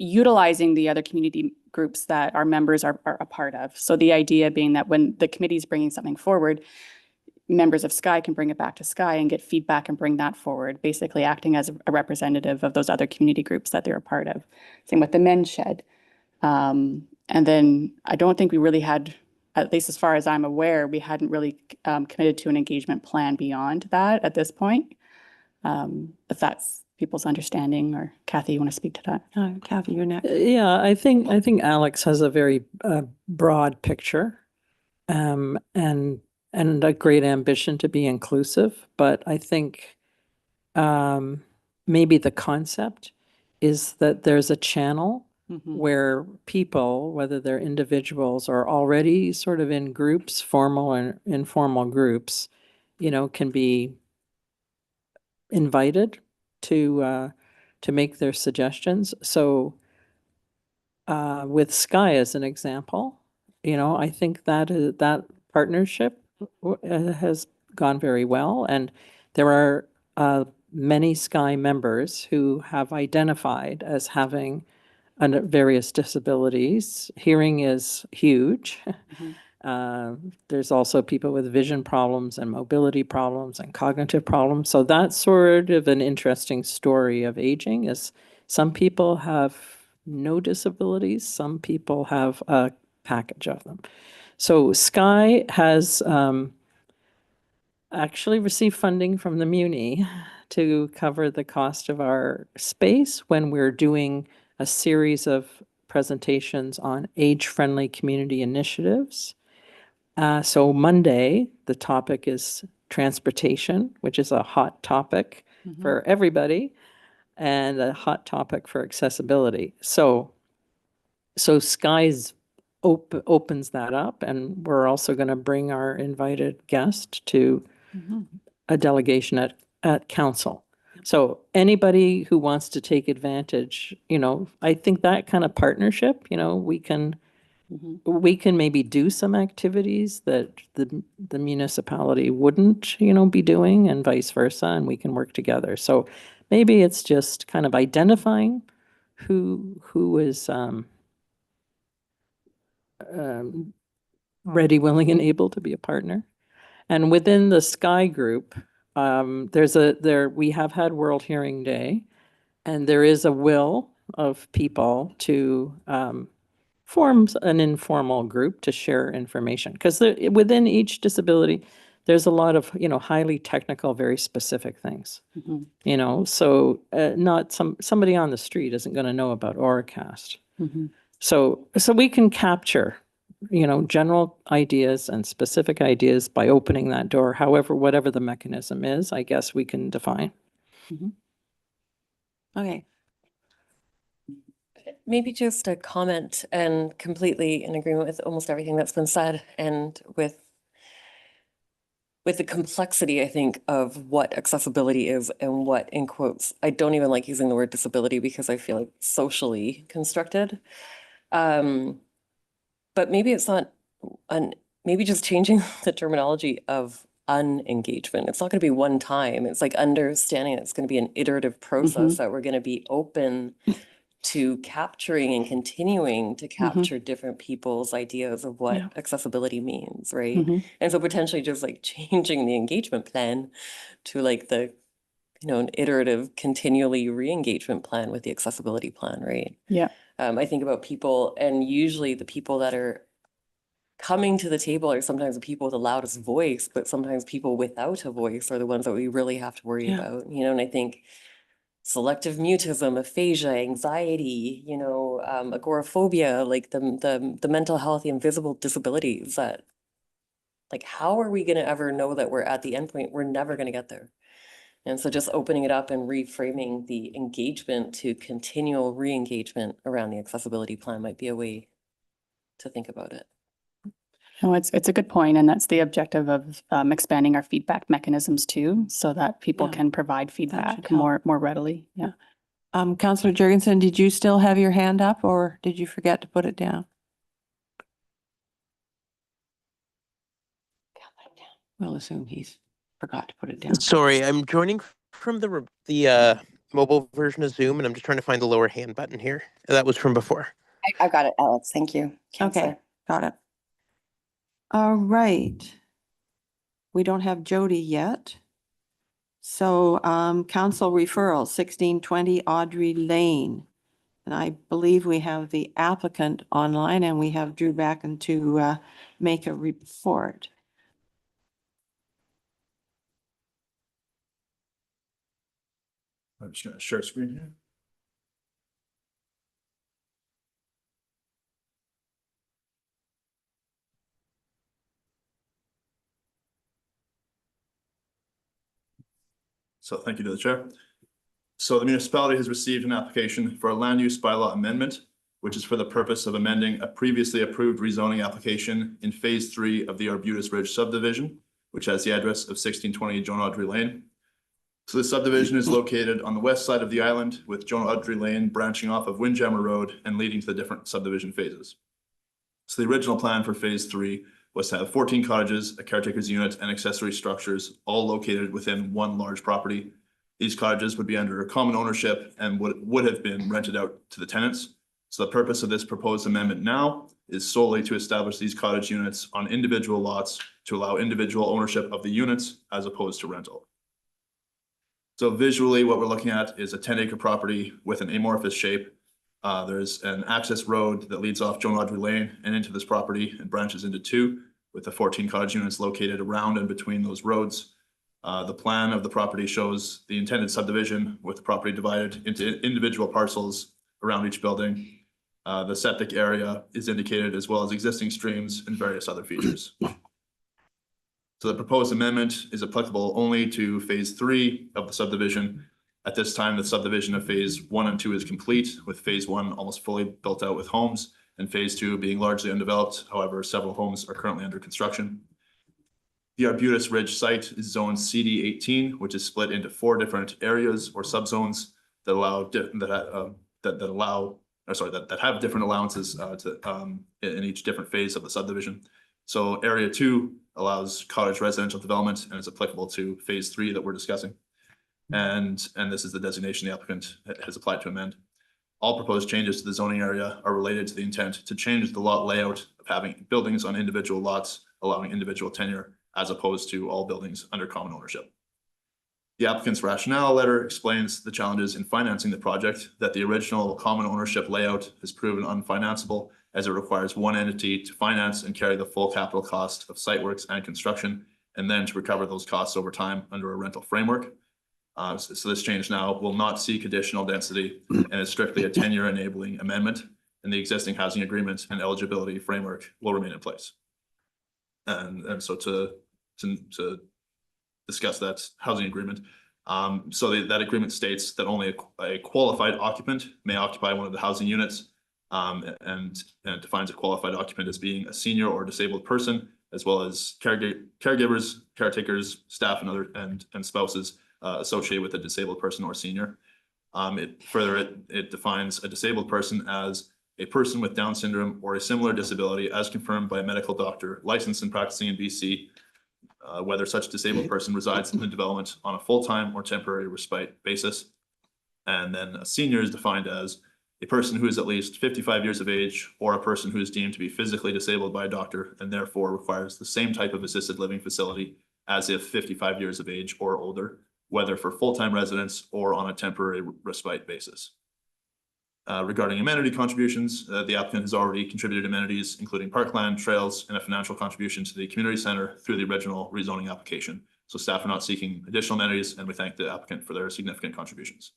utilizing the other community groups that our members are a part of. So the idea being that when the committee is bringing something forward, members of Sky can bring it back to Sky and get feedback and bring that forward, basically acting as a representative of those other community groups that they're a part of. Same with the Men's Shed. And then I don't think we really had, at least as far as I'm aware, we hadn't really committed to an engagement plan beyond that at this point. If that's people's understanding, or Kathy, you want to speak to that? Kathy, you're next. Yeah, I think Alex has a very broad picture, and a great ambition to be inclusive. But I think maybe the concept is that there's a channel where people, whether they're individuals or already sort of in groups, formal and informal groups, can be invited to make their suggestions. So with Sky as an example, I think that partnership has gone very well, and there are many Sky members who have identified as having various disabilities. Hearing is huge. There's also people with vision problems and mobility problems and cognitive problems. So that's sort of an interesting story of aging, is some people have no disabilities, some people have a package of them. So Sky has actually received funding from the Muni to cover the cost of our space when we're doing a series of presentations on age-friendly community initiatives. So Monday, the topic is transportation, which is a hot topic for everybody, and a hot topic for accessibility. So Sky's opens that up, and we're also going to bring our invited guest to a delegation at council. So anybody who wants to take advantage, I think that kind of partnership, we can maybe do some activities that the municipality wouldn't, be doing, and vice versa, and we can work together. So maybe it's just kind of identifying who is ready, willing, and able to be a partner. And within the Sky group, we have had World Hearing Day, and there is a will of people to form an informal group to share information. Because within each disability, there's a lot of, highly technical, very specific things. So not somebody on the street isn't going to know about Auracast. So we can capture, general ideas and specific ideas by opening that door. However, whatever the mechanism is, I guess we can define. Okay. Maybe just a comment, and completely in agreement with almost everything that's been said, and with the complexity, I think, of what accessibility is and what, in quotes, I don't even like using the word disability because I feel like socially constructed. But maybe it's not maybe just changing the terminology of unengagement. It's not going to be one time. It's like understanding it's going to be an iterative process that we're going to be open to capturing and continuing to capture different people's ideas of what accessibility means, right? And so potentially just like changing the engagement plan to like the, an iterative, continually re-engagement plan with the accessibility plan, right? Yeah. I think about people, and usually the people that are coming to the table are sometimes the people with the loudest voice, but sometimes people without a voice are the ones that we really have to worry about, and I think selective mutism, aphasia, anxiety, agoraphobia, like the mental health, the invisible disabilities that, like, how are we going to ever know that we're at the endpoint? We're never going to get there. And so just opening it up and reframing the engagement to continual re-engagement around the accessibility plan might be a way to think about it. No, it's a good point, and that's the objective of expanding our feedback mechanisms too, so that people can provide feedback more readily. Yeah. Councillor Jurgensen, did you still have your hand up, or did you forget to put it down? We'll assume he's forgot to put it down. Sorry, I'm joining from the mobile version of Zoom, and I'm just trying to find the lower hand button here. That was from before. I got it, Alex. Thank you. Counselor. Okay, got it. All right. We don't have Jody yet. So council referral, 1620 Audrey Lane. And I believe we have the applicant online, and we have Drew Backen to make a report. I'm just gonna share screen here. So thank you to the chair. So the municipality has received an application for a land use bylaw amendment, which is for the purpose of amending a previously approved rezoning application in phase 3 of the Arbutus Ridge subdivision, which has the address of 1620 Joan Audrey Lane. So the subdivision is located on the west side of the island, with Joan Audrey Lane branching off of Windjammer Road and leading to the different subdivision phases. So the original plan for phase 3 was to have 14 cottages, a caretaker's unit, and accessory structures, all located within one large property. These cottages would be under common ownership and would have been rented out to the tenants. So the purpose of this proposed amendment now is solely to establish these cottage units on individual lots to allow individual ownership of the units as opposed to rental. So visually, what we're looking at is a 10-acre property with an amorphous shape. There's an access road that leads off Joan Audrey Lane and into this property and branches into two, with the 14 cottage units located around and between those roads. The plan of the property shows the intended subdivision, with the property divided into individual parcels around each building. The septic area is indicated, as well as existing streams and various other features. So the proposed amendment is applicable only to phase 3 of the subdivision. At this time, the subdivision of phase 1 and 2 is complete, with phase 1 almost fully built out with homes and phase 2 being largely undeveloped. However, several homes are currently under construction. The Arbutus Ridge site is zone CD 18, which is split into 4 different areas or subzones that have different allowances in each different phase of the subdivision. So area 2 allows cottage residential development and is applicable to phase 3 that we're discussing. And this is the designation the applicant has applied to amend. All proposed changes to the zoning area are related to the intent to change the lot layout of having buildings on individual lots, allowing individual tenure, as opposed to all buildings under common ownership. The applicant's rationale letter explains the challenges in financing the project, that the original common ownership layout has proven unfinanceable, as it requires one entity to finance and carry the full capital cost of site works and construction, and then to recover those costs over time under a rental framework. So this change now will not seek additional density and is strictly a tenure enabling amendment, and the existing housing agreement and eligibility framework will remain in place. And so to discuss that housing agreement, that agreement states that only a qualified occupant may occupy one of the housing units, and defines a qualified occupant as being a senior or disabled person, as well as caregivers, caretakers, staff, and spouses associated with a disabled person or senior. It defines a disabled person as a person with Down syndrome or a similar disability as confirmed by a medical doctor licensed and practicing in BC, whether such disabled person resides in the development on a full-time or temporary respite basis. And then a senior is defined as a person who is at least 55 years of age or a person who is deemed to be physically disabled by a doctor and therefore requires the same type of assisted living facility as if 55 years of age or older, whether for full-time residence or on a temporary respite basis. Regarding amenity contributions, the applicant has already contributed amenities, including parkland, trails, and a financial contribution to the community center through the original rezoning application. So staff are not seeking additional amenities, and we thank the applicant for their significant contributions.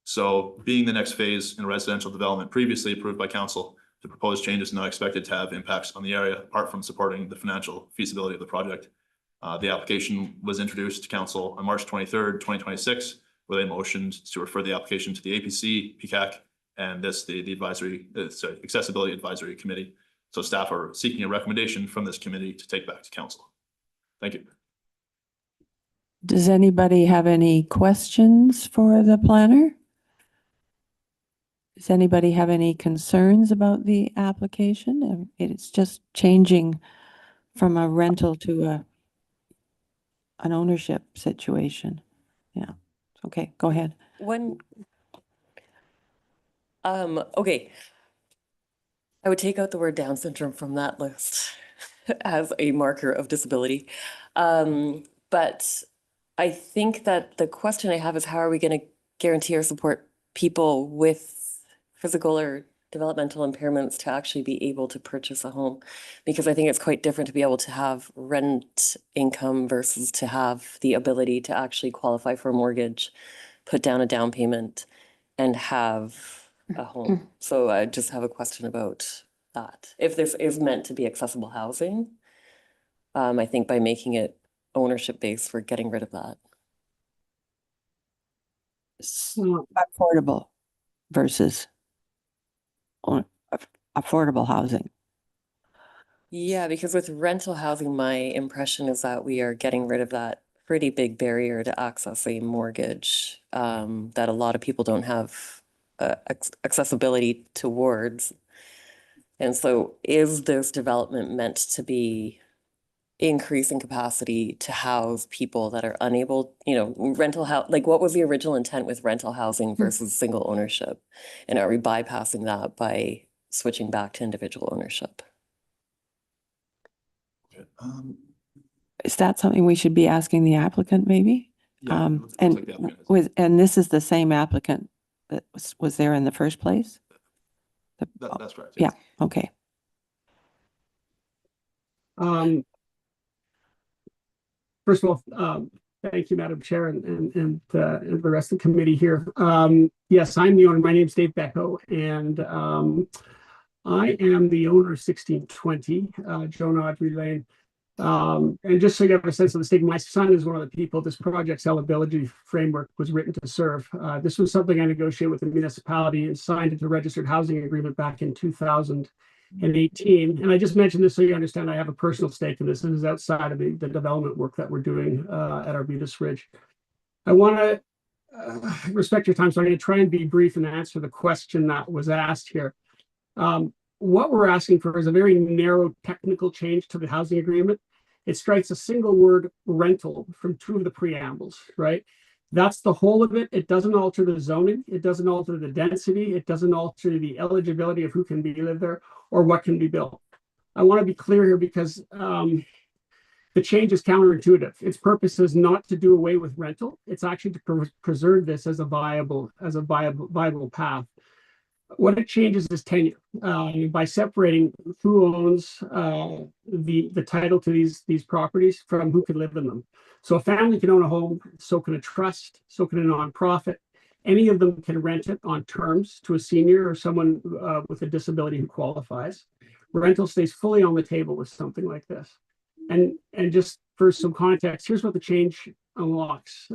So being the next phase in residential development previously approved by council, the proposed change is not expected to have impacts on the area apart from supporting the financial feasibility of the project. The application was introduced to council on March 23rd, 2026, where they motioned to refer the application to the APC, PCAC, and the advisory, accessibility advisory committee. So staff are seeking a recommendation from this committee to take back to council. Thank you. Does anybody have any questions for the planner? Does anybody have any concerns about the application? It's just changing from a rental to an ownership situation. Yeah. Okay, go ahead. Okay. I would take out the word Down syndrome from that list as a marker of disability. But I think that the question I have is how are we going to guarantee or support people with physical or developmental impairments to actually be able to purchase a home? Because I think it's quite different to be able to have rent income versus to have the ability to actually qualify for a mortgage, put down a down payment, and have a home. So I just have a question about that. If this is meant to be accessible housing, I think by making it ownership based, we're getting rid of that. Affordable versus affordable housing. Yeah, because with rental housing, my impression is that we are getting rid of that pretty big barrier to access a mortgage that a lot of people don't have accessibility towards. And so is this development meant to be increasing capacity to house people that are unable, rental house, like what was the original intent with rental housing versus single ownership? And are we bypassing that by switching back to individual ownership? Is that something we should be asking the applicant maybe? Yeah, it looks like the applicant is. And this is the same applicant that was there in the first place? That's correct. Yeah, okay. First of all, thank you, Madam Chair, and the rest of the committee here. Yes, I'm the owner. My name's Dave Becko, and I am the owner of 1620 Joan Audrey Lane. And just so you have a sense of the state, my son is one of the people this project's eligibility framework was written to serve. This was something I negotiated with the municipality and signed into a registered housing agreement back in 2018. And I just mentioned this so you understand I have a personal stake in this. This is outside of the development work that we're doing at Arbutus Ridge. I want to respect your time, so I'm going to try and be brief and answer the question that was asked here. What we're asking for is a very narrow technical change to the housing agreement. It strikes a single word rental from two of the preambles, right? That's the whole of it. It doesn't alter the zoning. It doesn't alter the density. It doesn't alter the eligibility of who can be lived there or what can be built. I want to be clear here because the change is counterintuitive. Its purpose is not to do away with rental. It's actually to preserve this as a viable path. What it changes is tenure by separating who owns the title to these properties from who can live in them. So a family can own a home, so can a trust, so can a nonprofit. Any of them can rent it on terms to a senior or someone with a disability who qualifies. Rental stays fully on the table with something like this. And just for some context, here's what the change unlocks.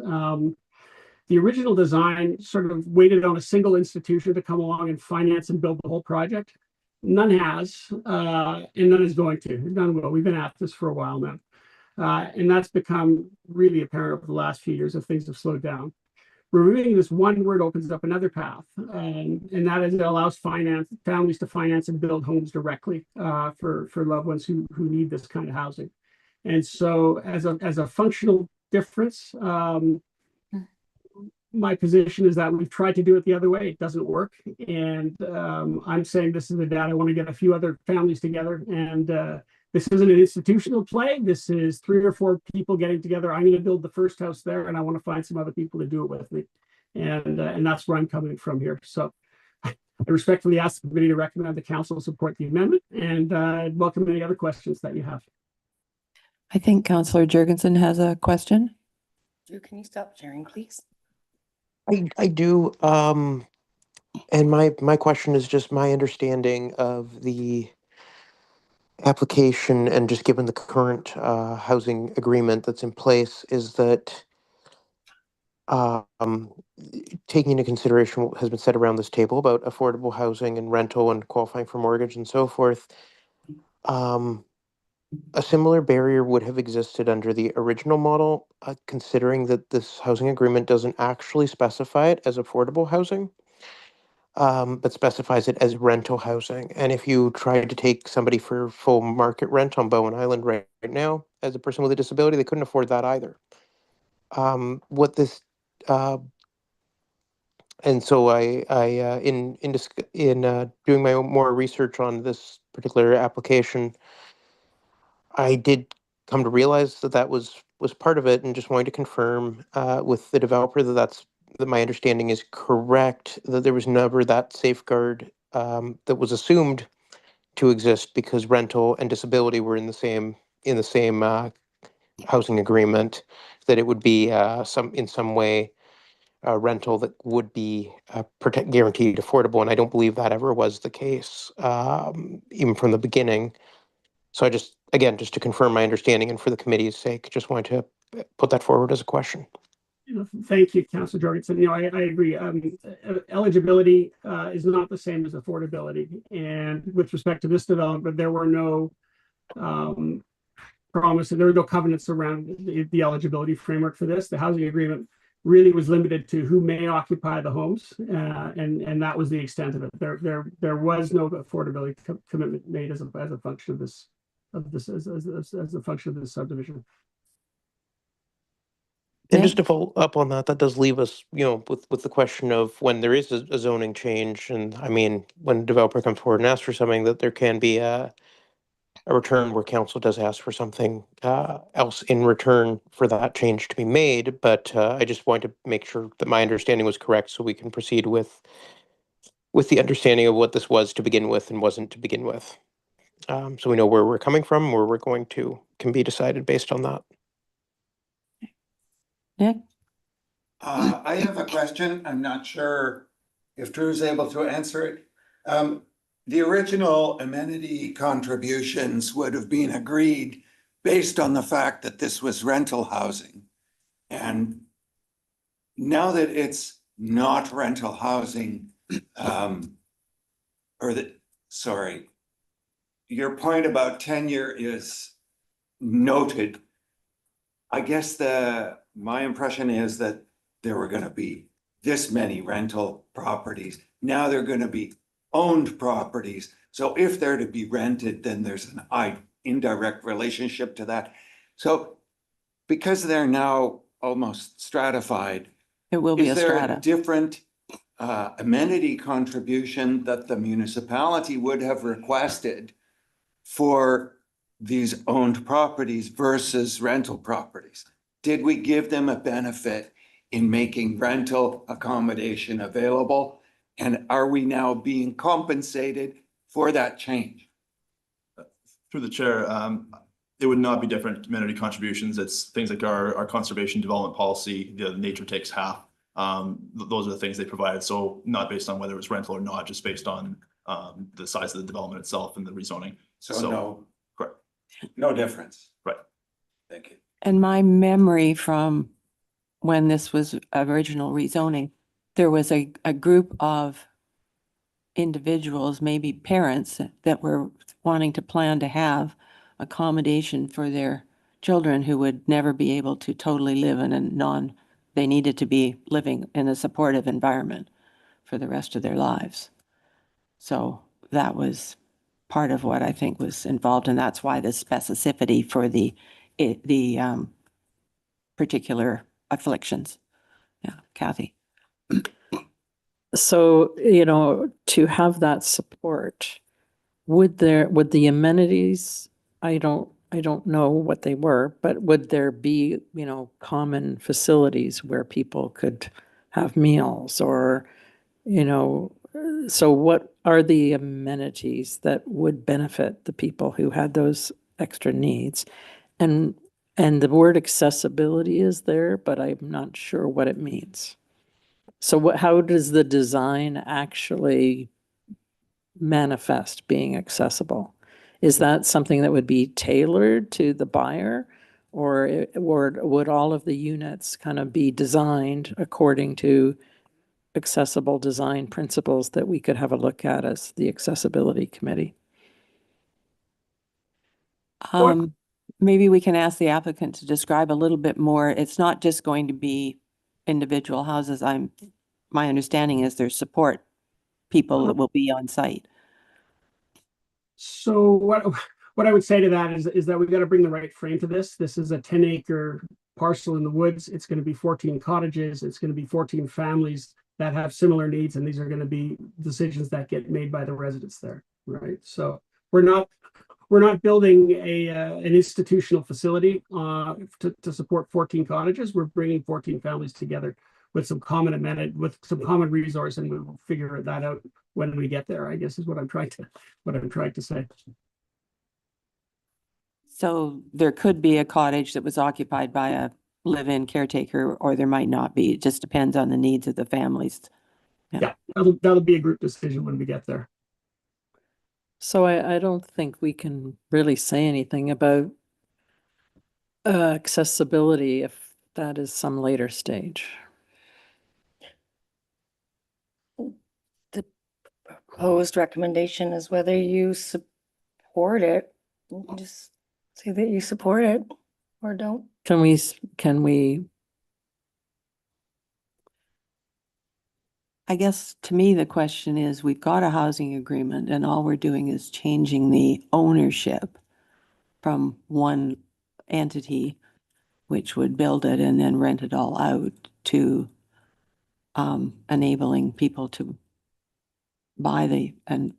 The original design sort of waited on a single institution to come along and finance and build the whole project. None has, and none is going to. None will. We've been at this for a while now. And that's become really apparent over the last few years as things have slowed down. Removing this one word opens up another path, and that is it allows families to finance and build homes directly for loved ones who need this kind of housing. And so as a functional difference, my position is that we've tried to do it the other way. It doesn't work. And I'm saying this is the dad. I want to get a few other families together. And this isn't an institutional play. This is 3 or 4 people getting together. I'm going to build the first house there, and I want to find some other people to do it with me. And that's where I'm coming from here. So I respectfully ask the committee to recommend the council support the amendment, and welcome any other questions that you have. I think Councillor Jurgensen has a question. Drew, can you stop sharing, please? I do, and my question is just my understanding of the application, and just given the current housing agreement that's in place, is that um, taking into consideration what has been said around this table about affordable housing and rental and qualifying for mortgage and so forth, a similar barrier would have existed under the original model, considering that this housing agreement doesn't actually specify it as affordable housing, but specifies it as rental housing. And if you tried to take somebody for full market rent on Bowen Island right now, as a person with a disability, they couldn't afford that either. What this and so in doing my own more research on this particular application, I did come to realize that that was part of it, and just wanted to confirm with the developer that my understanding is correct, that there was never that safeguard that was assumed to exist because rental and disability were in the same housing agreement, that it would be in some way a rental that would be guaranteed affordable, and I don't believe that ever was the case, even from the beginning. So I just, again, just to confirm my understanding and for the committee's sake, just wanted to put that forward as a question. Thank you, Councillor Jorgensen. I agree. Eligibility is not the same as affordability. And with respect to this development, there were no promises, there were no covenants around the eligibility framework for this. The housing agreement really was limited to who may occupy the homes, and that was the extent of it. There was no affordability commitment made as a function of this as a function of this subdivision. And just to follow up on that, that does leave us, with the question of when there is a zoning change, and I mean, when a developer comes forward and asks for something, that there can be a return where council does ask for something else in return for that change to be made. But I just wanted to make sure that my understanding was correct, so we can proceed with the understanding of what this was to begin with and wasn't to begin with. So we know where we're coming from, where we're going to, can be decided based on that. Nick? I have a question. I'm not sure if Drew's able to answer it. The original amenity contributions would have been agreed based on the fact that this was rental housing. And now that it's not rental housing, your point about tenure is noted. I guess my impression is that there were going to be this many rental properties. Now they're going to be owned properties. So if they're to be rented, then there's an indirect relationship to that. So because they're now almost stratified, It will be is a there strata. a different amenity contribution that the municipality would have requested for these owned properties versus rental properties? Did we give them a benefit in making rental accommodation available? And are we now being compensated for that change? Through the chair, it would not be different amenity contributions. It's things like our conservation development policy, the nature takes half. Those are the things they provided. So not based on whether it was rental or not, just based on the size of the development itself and the rezoning. So no, correct. No difference. Right. Thank you. And my memory from when this was original rezoning, there was a group of individuals, maybe parents, that were wanting to plan to have accommodation for their children who would never be able to totally live in they needed to be living in a supportive environment for the rest of their lives. So that was part of what I think was involved, and that's why the specificity for the the particular afflictions. Yeah, Kathy. So, to have that support, would the amenities, I don't know what they were, but would there be, common facilities where people could have meals or, so what are the amenities that would benefit the people who had those extra needs? And the word accessibility is there, but I'm not sure what it means. So how does the design actually manifest being accessible? Is that something that would be tailored to the buyer, or would all of the units kind of be designed according to accessible design principles that we could have a look at as the accessibility committee? Maybe we can ask the applicant to describe a little bit more. It's not just going to be individual houses. My understanding is there's support people that will be on site. So what I would say to that is that we've got to bring the right frame to this. This is a 10-acre parcel in the woods. It's going to be 14 cottages. It's going to be 14 families that have similar needs, and these are going to be decisions that get made by the residents there, right? So we're not building an institutional facility to support 14 cottages. We're bringing 14 families together with some common amenity, with some common resource, and we'll figure that out when we get there, I guess is what I'm trying to say. So there could be a cottage that was occupied by a live-in caretaker, or there might not be. It just depends on the needs of the families. Yeah, that'll be a group decision when we get there. So I don't think we can really say anything about accessibility if that is some later stage. The proposed recommendation is whether you support it. You can just say that you support it or don't. Can we? I guess to me, the question is, we've got a housing agreement and all we're doing is changing the ownership from one entity, which would build it and then rent it all out, to enabling people to buy and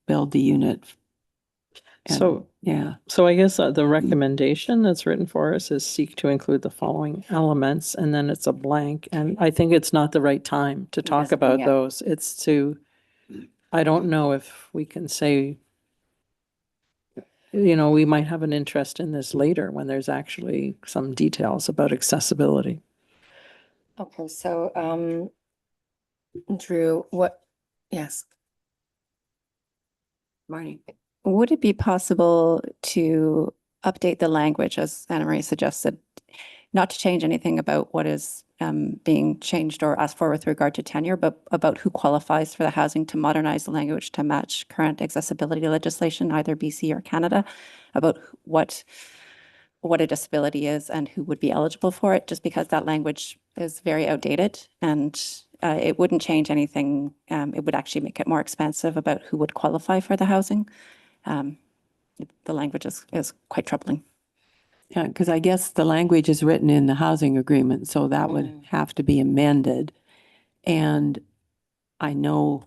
build the unit. So yeah. So I guess the recommendation that's written for us is seek to include the following elements, and then it's a blank. And I think it's not the right time to talk Yes, about yeah. those. It's to, I don't know if we can say, we might have an interest in this later when there's actually some details about accessibility. Okay, so Drew, yes. Marnie. Would it be possible to update the language, as Anna Marie suggested, not to change anything about what is being changed or asked for with regard to tenure, but about who qualifies for the housing, to modernize the language to match current accessibility legislation, either BC or Canada, about what a disability is and who would be eligible for it, just because that language is very outdated and it wouldn't change anything. It would actually make it more expansive about who would qualify for the housing. The language is quite troubling. Yeah, because I guess the language is written in the housing agreement, so that would have to be amended. And I know,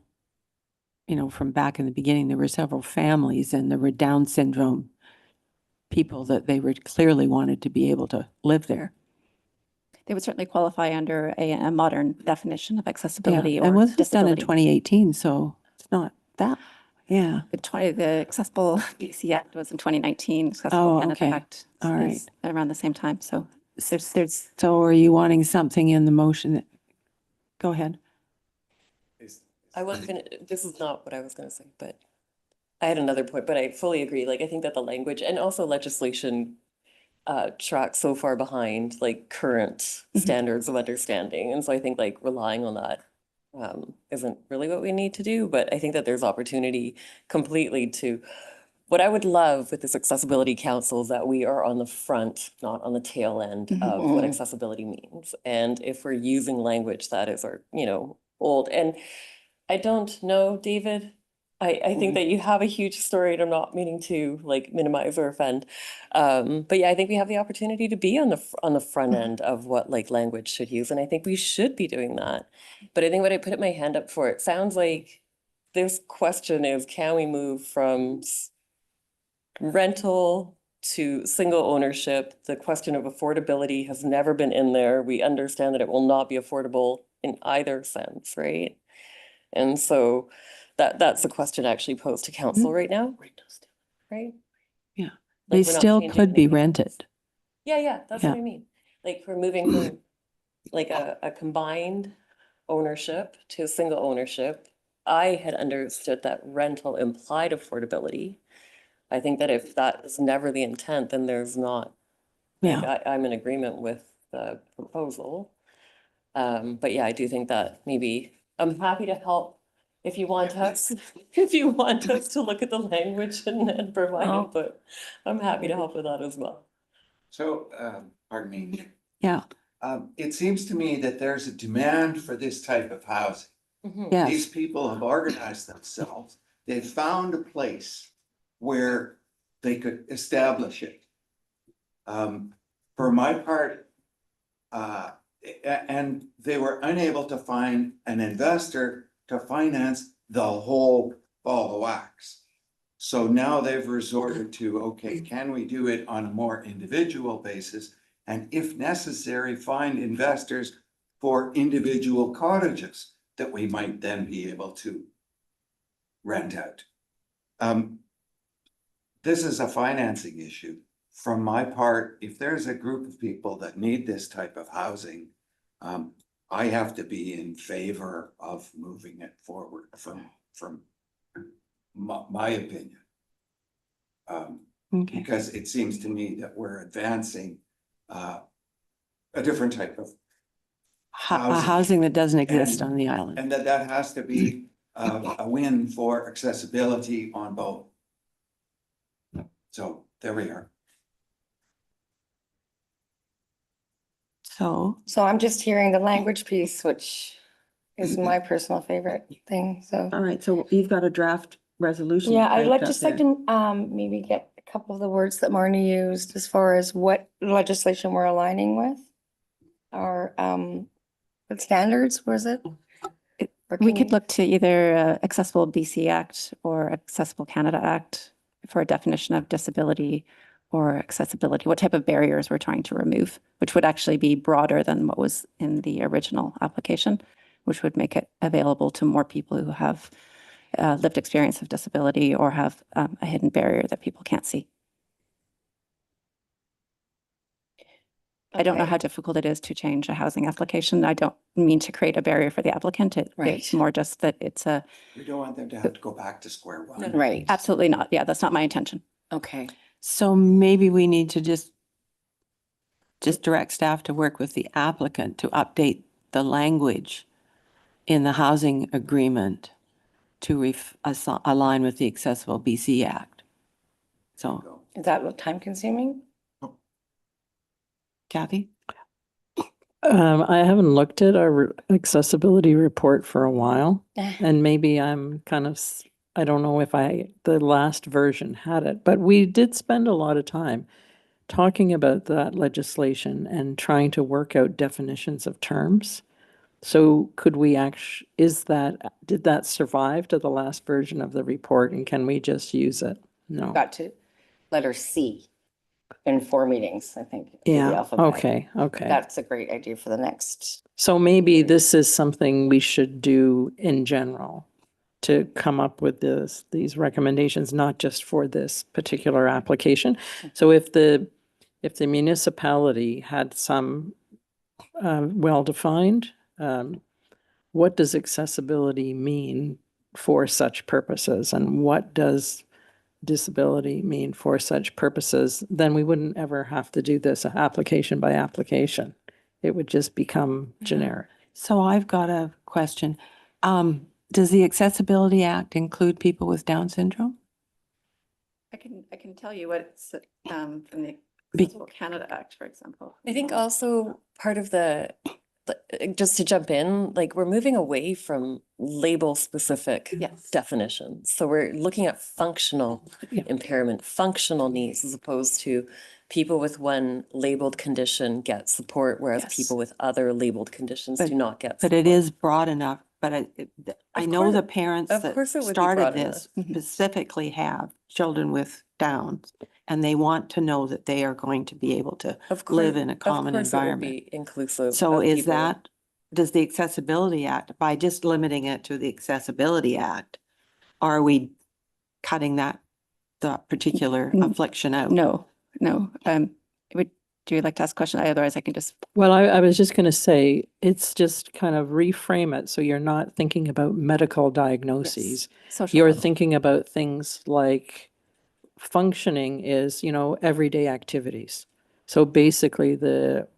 from back in the beginning, there were several families and there were Down syndrome people that they were clearly wanted to be able to live there. They would certainly qualify under a modern definition of accessibility And or was this done in disability. 2018, so it's not that, yeah. The Accessible BC Act was in 2019. Accessible Canada okay. Act All right. is around the same time. So there's So are you wanting something in the motion? Go ahead. This is not what I was gonna say, but I had another point, but I fully agree. Like, I think that the language and also legislation tracks so far behind like current standards of understanding. And so I think like relying on that isn't really what we need to do, but I think that there's opportunity completely to, what I would love with this accessibility council is that we are on the front, not on the tail end of what accessibility means. And if we're using language that is old, and I don't know, David, I think that you have a huge story and I'm not meaning to like minimize or offend. But yeah, I think we have the opportunity to be on the front end of what like language should use. And I think we should be doing that. But I think what I put my hand up for, it sounds like this question is, can we move from rental to single ownership? The question of affordability has never been in there. We understand that it will not be affordable in either sense, right? And so that's the question actually posed to council right now, right? Yeah. Like, They we're not still changing could be anything. rented. Yeah, that's what Yeah. I mean. Like we're moving from like a combined ownership to single ownership. I had understood that rental implied affordability. I think that if that is never the intent, then there's not, like, Yeah. I'm in agreement with the proposal. But yeah, I do think that maybe, I'm happy to help if you want us, if you want us to look at the language and provide Oh. input. I'm happy to help with that as well. So, pardon me. Yeah. It seems to me that there's a demand for this type of housing. Yes. These people have organized themselves. They've found a place where they could establish it. For my part, and they were unable to find an investor to finance the whole ball of wax. So now they've resorted to, okay, can we do it on a more individual basis? And if necessary, find investors for individual cottages that we might then be able to rent out. This is a financing issue. From my part, if there's a group of people that need this type of housing, I have to be in favor of moving it forward from my opinion. Okay. Because it seems to me that we're advancing a different type of A housing that doesn't exist And- on the island. and that has to be a win for accessibility on both. So there we are. So, So I'm just hearing the language piece, which is my personal favorite thing, so. all right, so you've got a draft resolution. Yeah, I'd typed like up just like there. to maybe get a couple of the words that Marnie used as far as what legislation we're aligning with. Or what standards was it? Or We can could you- look to either Accessible BC Act or Accessible Canada Act for a definition of disability or accessibility, what type of barriers we're trying to remove, which would actually be broader than what was in the original application, which would make it available to more people who have lived experience of disability or have a hidden barrier that people can't see. I don't know Okay. how difficult it is to change a housing application. I don't mean to create a barrier for the applicant. It's Right. more just that it's a, We don't want them to have to go back to square one. Right, absolutely not. Yeah, that's not my intention. okay. So maybe we need to just direct staff to work with the applicant to update the language in the housing agreement to align with the Accessible BC Act. So, Is that time consuming? Kathy? I haven't looked at our accessibility report for a while, and maybe I'm kind of, I don't know if the last version had it, but we did spend a lot of time talking about that legislation and trying to work out definitions of terms. So could we did that survive to the last version of the report, and can we just use it? No. Got to letter C in 4 meetings, I think. of the Yeah, alphabet. okay. That's a great idea for the next. So maybe this is something we should do in general to come up with these recommendations, not just for this particular application. So if the municipality had some well-defined, what does accessibility mean for such purposes, and what does disability mean for such purposes, then we wouldn't ever have to do this application by application. It would just become generic. So I've got a question. Does the Accessibility Act include people with Down syndrome? I can tell you what it's from the Be- Accessible Canada Act, for example. I think also part of the just to jump in, like we're moving away from label specific Yes. definitions. So we're looking at functional Yeah. impairment, functional needs, as opposed to people with one labeled condition get support, whereas Yes. people with other labeled conditions do not get But support. it is broad enough, but I Of know the course- parents of that course it would be started broad this enough. Mhm. specifically have children with Downs, and they want to know that they are going to be able to Of live course- in a of common course it would environment. be inclusive. So of is people. that, does the Accessibility Act, by just limiting it to the Accessibility Act, are we cutting that particular N- affliction out? No, no. Do you like to ask a question? Otherwise I can just, Well, I was just going to say, it's just kind of reframe it so you're not thinking about medical diagnoses. social. You're level. thinking about things like functioning is, everyday activities. So basically the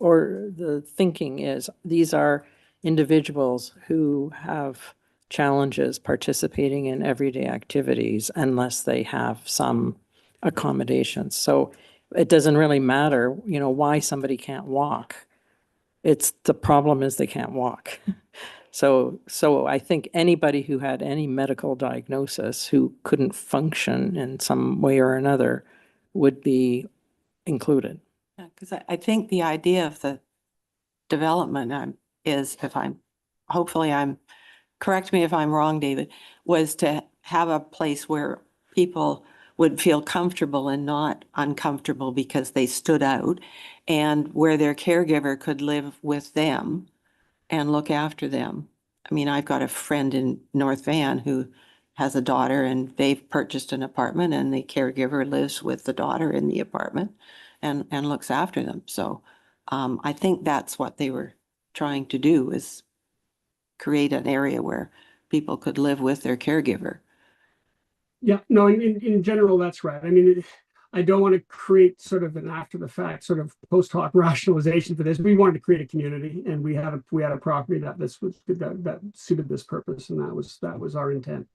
thinking is these are individuals who have challenges participating in everyday activities unless they have some accommodations. So it doesn't really matter, why somebody can't walk. It's the problem is they can't walk. So I think anybody who had any medical diagnosis who couldn't function in some way or another would be included. Because I think the idea of the development is, hopefully correct me if I'm wrong, David, was to have a place where people would feel comfortable and not uncomfortable because they stood out, and where their caregiver could live with them and look after them. I mean, I've got a friend in North Van who has a daughter, and they've purchased an apartment, and the caregiver lives with the daughter in the apartment and looks after them. So I think that's what they were trying to do, is create an area where people could live with their caregiver. Yeah, no, in general, that's right. I mean, I don't want to create sort of an after the fact, sort of post hoc rationalization for this. We wanted to create a community, and we had a property that that suited this purpose, and that was our intent.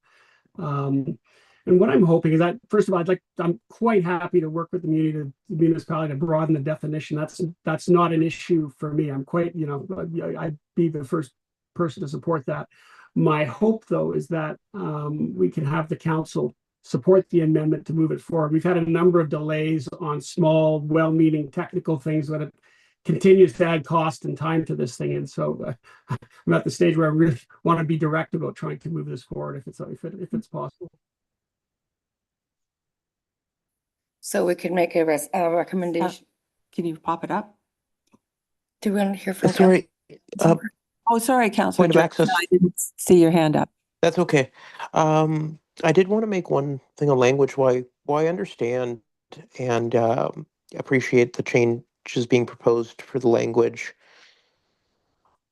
And what I'm hoping is that, first of all, I'm quite happy to work with the municipality to broaden the definition. That's not an issue for me. I'm quite, I'd be the first person to support that. My hope, though, is that we can have the council support the amendment to move it forward. We've had a number of delays on small, well-meaning technical things, but it continues to add cost and time to this thing. And so I'm at the stage where I really want to be direct about trying to move this forward if it's possible. So we could make a recommendation. Can you pop it up? Do we want to hear from? Sorry, Oh, sorry, Councilor. point of access. I didn't see your hand up. That's okay. I did want to make one thing on language. Why I understand and appreciate the changes being proposed for the language.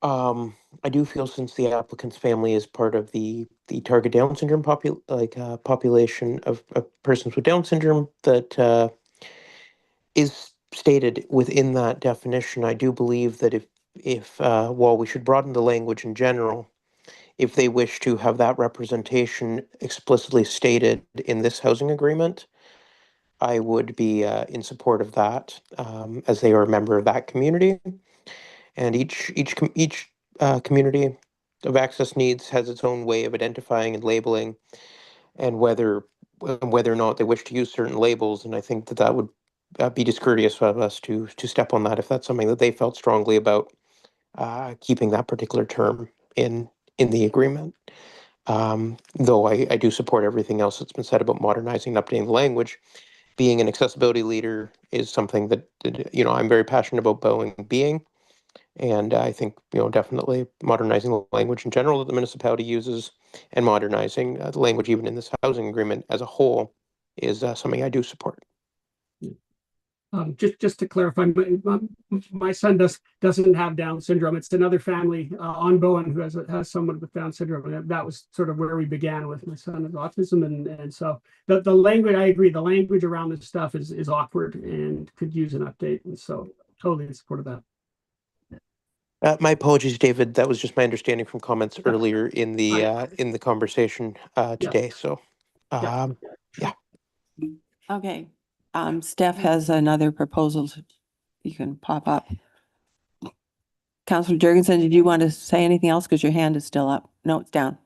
I do feel, since the applicant's family is part of the target Down syndrome population of persons with Down syndrome, that is stated within that definition. I do believe that if while we should broaden the language in general, if they wish to have that representation explicitly stated in this housing agreement, I would be in support of that, as they are a member of that community. And each community of access needs has its own way of identifying and labeling, and whether or not they wish to use certain labels. And I think that would be discourteous of us to step on that if that's something that they felt strongly about, keeping that particular term in the agreement. Though I do support everything else that's been said about modernizing and updating the language. Being an accessibility leader is something that I'm very passionate about being. And I think, definitely modernizing the language in general that the municipality uses, and modernizing the language even in this housing agreement as a whole, is something I do support. Just to clarify, my son doesn't have Down syndrome. It's another family on Bowen who has someone with Down syndrome, and that was sort of where we began with my son with autism, and so the language, I agree, the language around this stuff is awkward and could use an update, and so totally in support of that. My apologies, David. That was just my understanding from comments earlier in the conversation today. So, yeah. Okay. Steph has another proposal you can pop up. Counselor Jurgensen, did you want to say anything else? Because your hand is still up. No, it's down.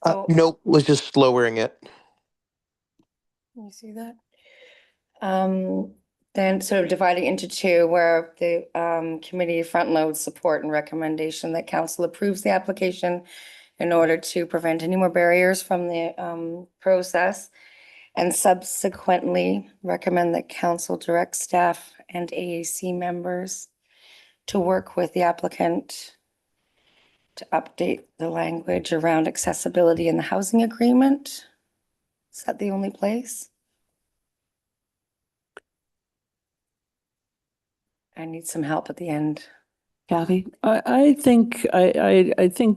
So, Nope, was just lowering it. you see that? Then sort of dividing into two, where the committee front loads support and recommendation that council approves the application in order to prevent any more barriers from the process, and subsequently recommend that council direct staff and AAC members to work with the applicant to update the language around accessibility in the housing agreement. Is that the only place? I need some help at the end. Kathy? I think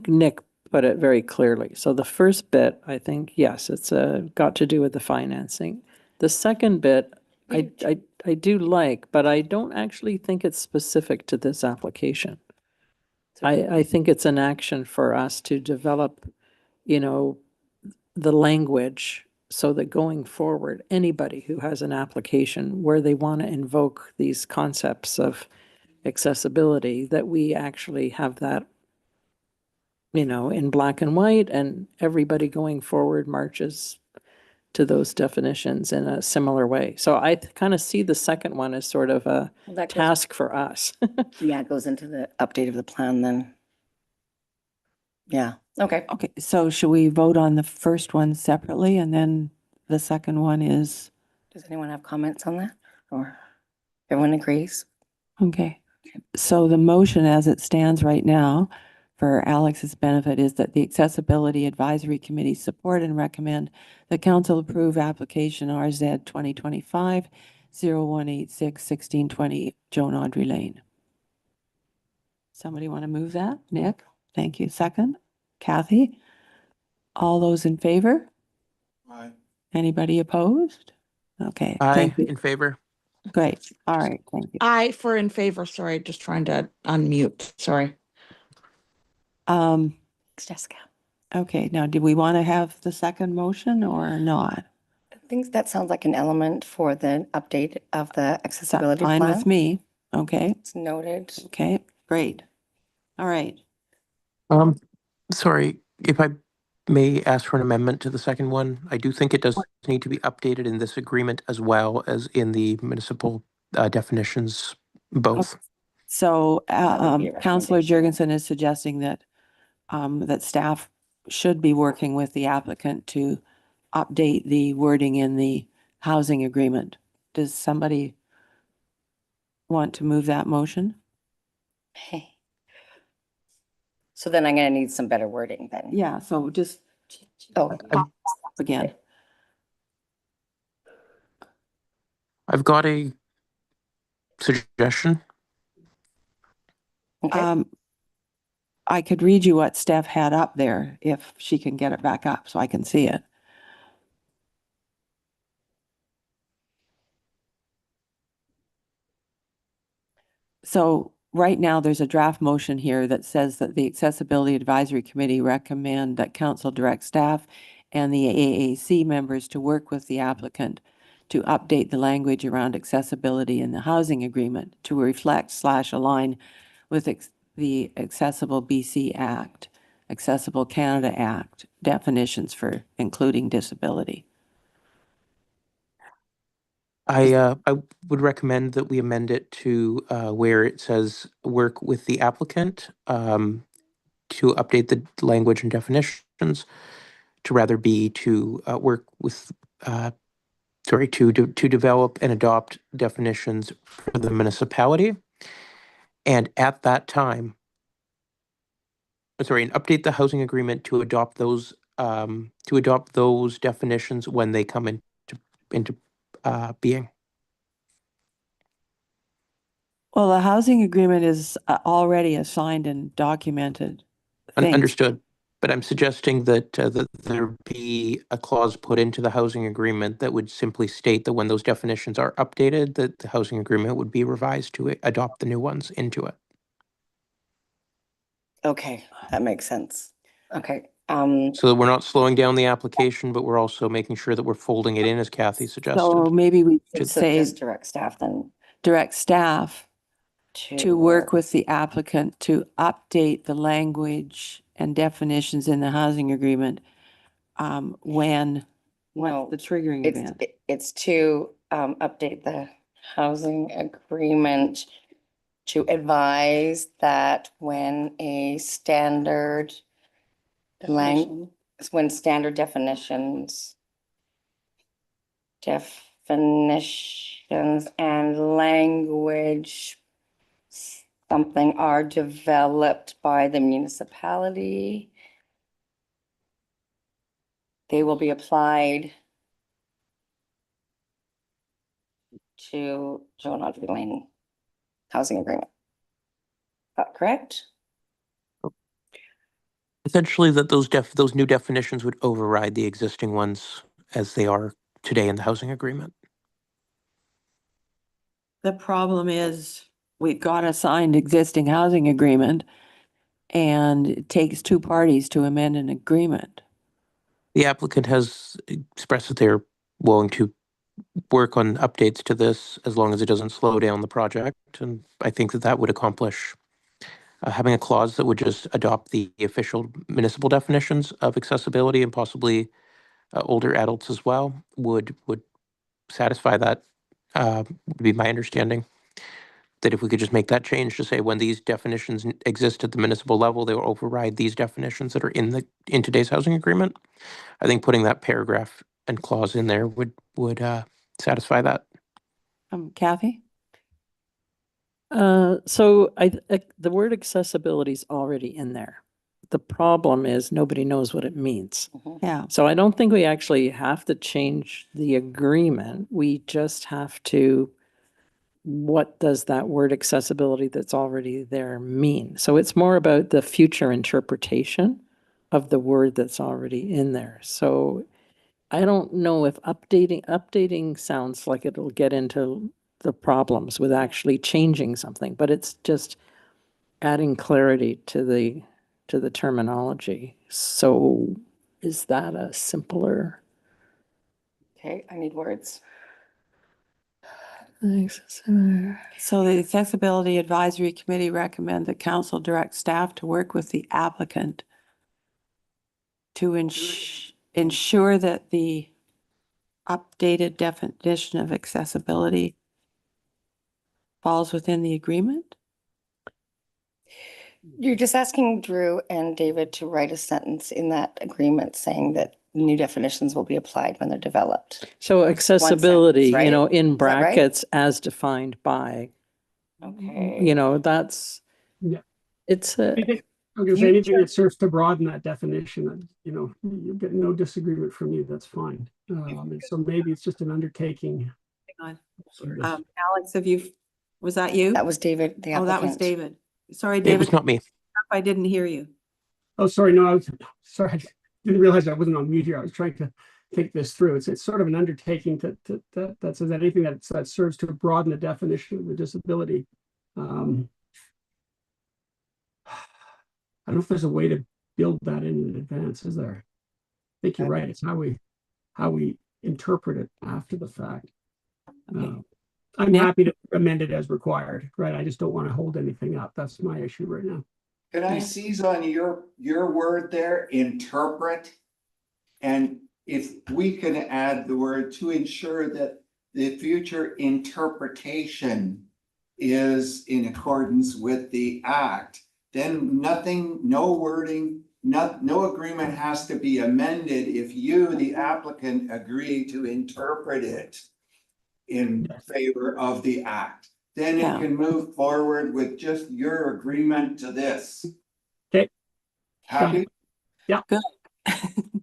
Nick put it very clearly. So the first bit, I think, yes, it's got to do with the financing. The second bit, I do like, but I don't actually think it's specific to this application. I think it's an action for us to develop, you know, the language so that going forward, anybody who has an application where they want to invoke these concepts of accessibility, that we actually have that, you know, in black and white, and everybody going forward marches to those definitions in a similar way. So I kind of see the second one as sort of a That goes, task for us. yeah, it goes into the update of the plan then. Yeah, okay. Okay, so should we vote on the first one separately and then the second one is, Does anyone have comments on that? Or everyone agrees? okay. So the motion as it stands right now for Alex's benefit is that the Accessibility Advisory Committee support and recommend the council approve application RZ 2025-0186 1620 Joan Audrey Lane. Somebody want to move that? Nick? Thank you. Second? Kathy? All those in favor? Aye. Anybody opposed? Okay, Aye, thank you. in favor. Great. All right, thank you. I for in favor, sorry, just trying to unmute, sorry. Um, Thanks, Jessica. okay, now do we want to have the second motion or not? I think that sounds like an element for the update of the That's accessibility fine plan. with me. Okay, It's noted. okay, great. All right. Sorry, if I may ask for an amendment to the second one, I do think it does need to be updated in this agreement as well as in the municipal definitions, both. So That would be a Councillor recommendation. Jurgensen is suggesting that that staff should be working with the applicant to update the wording in the housing agreement. Does somebody want to move that motion? Hey. So then I'm gonna need some better wording then. Yeah, so just Oh, again. I've got a suggestion. okay. I could read you what Steph had up there if she can get it back up so I can see it. So right now, there's a draft motion here that says that the Accessibility Advisory Committee recommend that council direct staff and the AAC members to work with the applicant to update the language around accessibility in the housing agreement to reflect/align with the Accessible BC Act, Accessible Canada Act definitions for including disability. I would recommend that we amend it to where it says work with the applicant to update the language and definitions to rather be to work with to develop and adopt definitions for the municipality, and at that time, and update the housing agreement to adopt those definitions when they come into being. Well, the housing agreement is already a signed and documented thing. Understood. But I'm suggesting that that there be a clause put into the housing agreement that would simply state that when those definitions are updated, that the housing agreement would be revised to adopt the new ones into it. Okay, that makes sense. Okay. So that we're not slowing down the application, but we're also making sure that we're folding it in, as Kathy suggested. So maybe we should So say, just direct staff then direct staff to work with the applicant to update the language and definitions in the housing agreement. When, No, what's the triggering event? It's to update the housing agreement to advise that when a standard when standard definitions and language something are developed by the municipality, they will be applied to Joe Audrey Lane housing agreement. Correct? Essentially, that those new definitions would override the existing ones as they are today in the housing agreement. The problem is we've got a signed existing housing agreement and it takes two parties to amend an agreement. The applicant has expressed that they're willing to work on updates to this as long as it doesn't slow down the project. And I think that that would accomplish having a clause that would just adopt the official municipal definitions of accessibility and possibly older adults as well would satisfy that, would be my understanding. That if we could just make that change to say when these definitions exist at the municipal level, they will override these definitions that are in today's housing agreement. I think putting that paragraph and clause in there would satisfy that. Kathy? So the word accessibility is already in there. The problem is nobody knows what it means. Yeah. So I don't think we actually have to change the agreement. We just have to, what does that word accessibility that's already there mean? So it's more about the future interpretation of the word that's already in there. So I don't know if updating sounds like it'll get into the problems with actually changing something, but it's just adding clarity to the terminology. So is that a simpler? Okay, I need words. So the Accessibility Advisory Committee recommend that council direct staff to work with the applicant to ensure that the updated definition of accessibility falls within the agreement? You're just asking Drew and David to write a sentence in that agreement saying that new definitions will be applied when they're developed. So accessibility, right? you know, in Is that right? brackets as defined by, Okay. you know, that's, Yeah. it's a, I'm gonna say anything that serves to broaden that definition, you know, you get no disagreement from me, that's fine. And so maybe it's just an undertaking. Hang on. Alex, was that you? That was David, the Oh, that was applicant. David. Sorry, It David. was not me. I didn't hear you. Oh, sorry, no, I was sorry. I didn't realize I wasn't on mute here. I was trying to think this through. It's sort of an undertaking that says that anything that serves to broaden the definition of the disability. I don't know if there's a way to build that in advance, is there? I think you're right. It's how we interpret it after the fact. Okay. I'm happy to amend it as required, right? I just don't want to hold anything up. That's my issue right now. Could I seize on your word there, interpret? And if we can add the word to ensure that the future interpretation is in accordance with the act, then no wording, no agreement has to be amended if you, the applicant, agree to interpret it in favor of the act. Then it can move forward with just your agreement to this. Okay. Happy? Yeah. Good.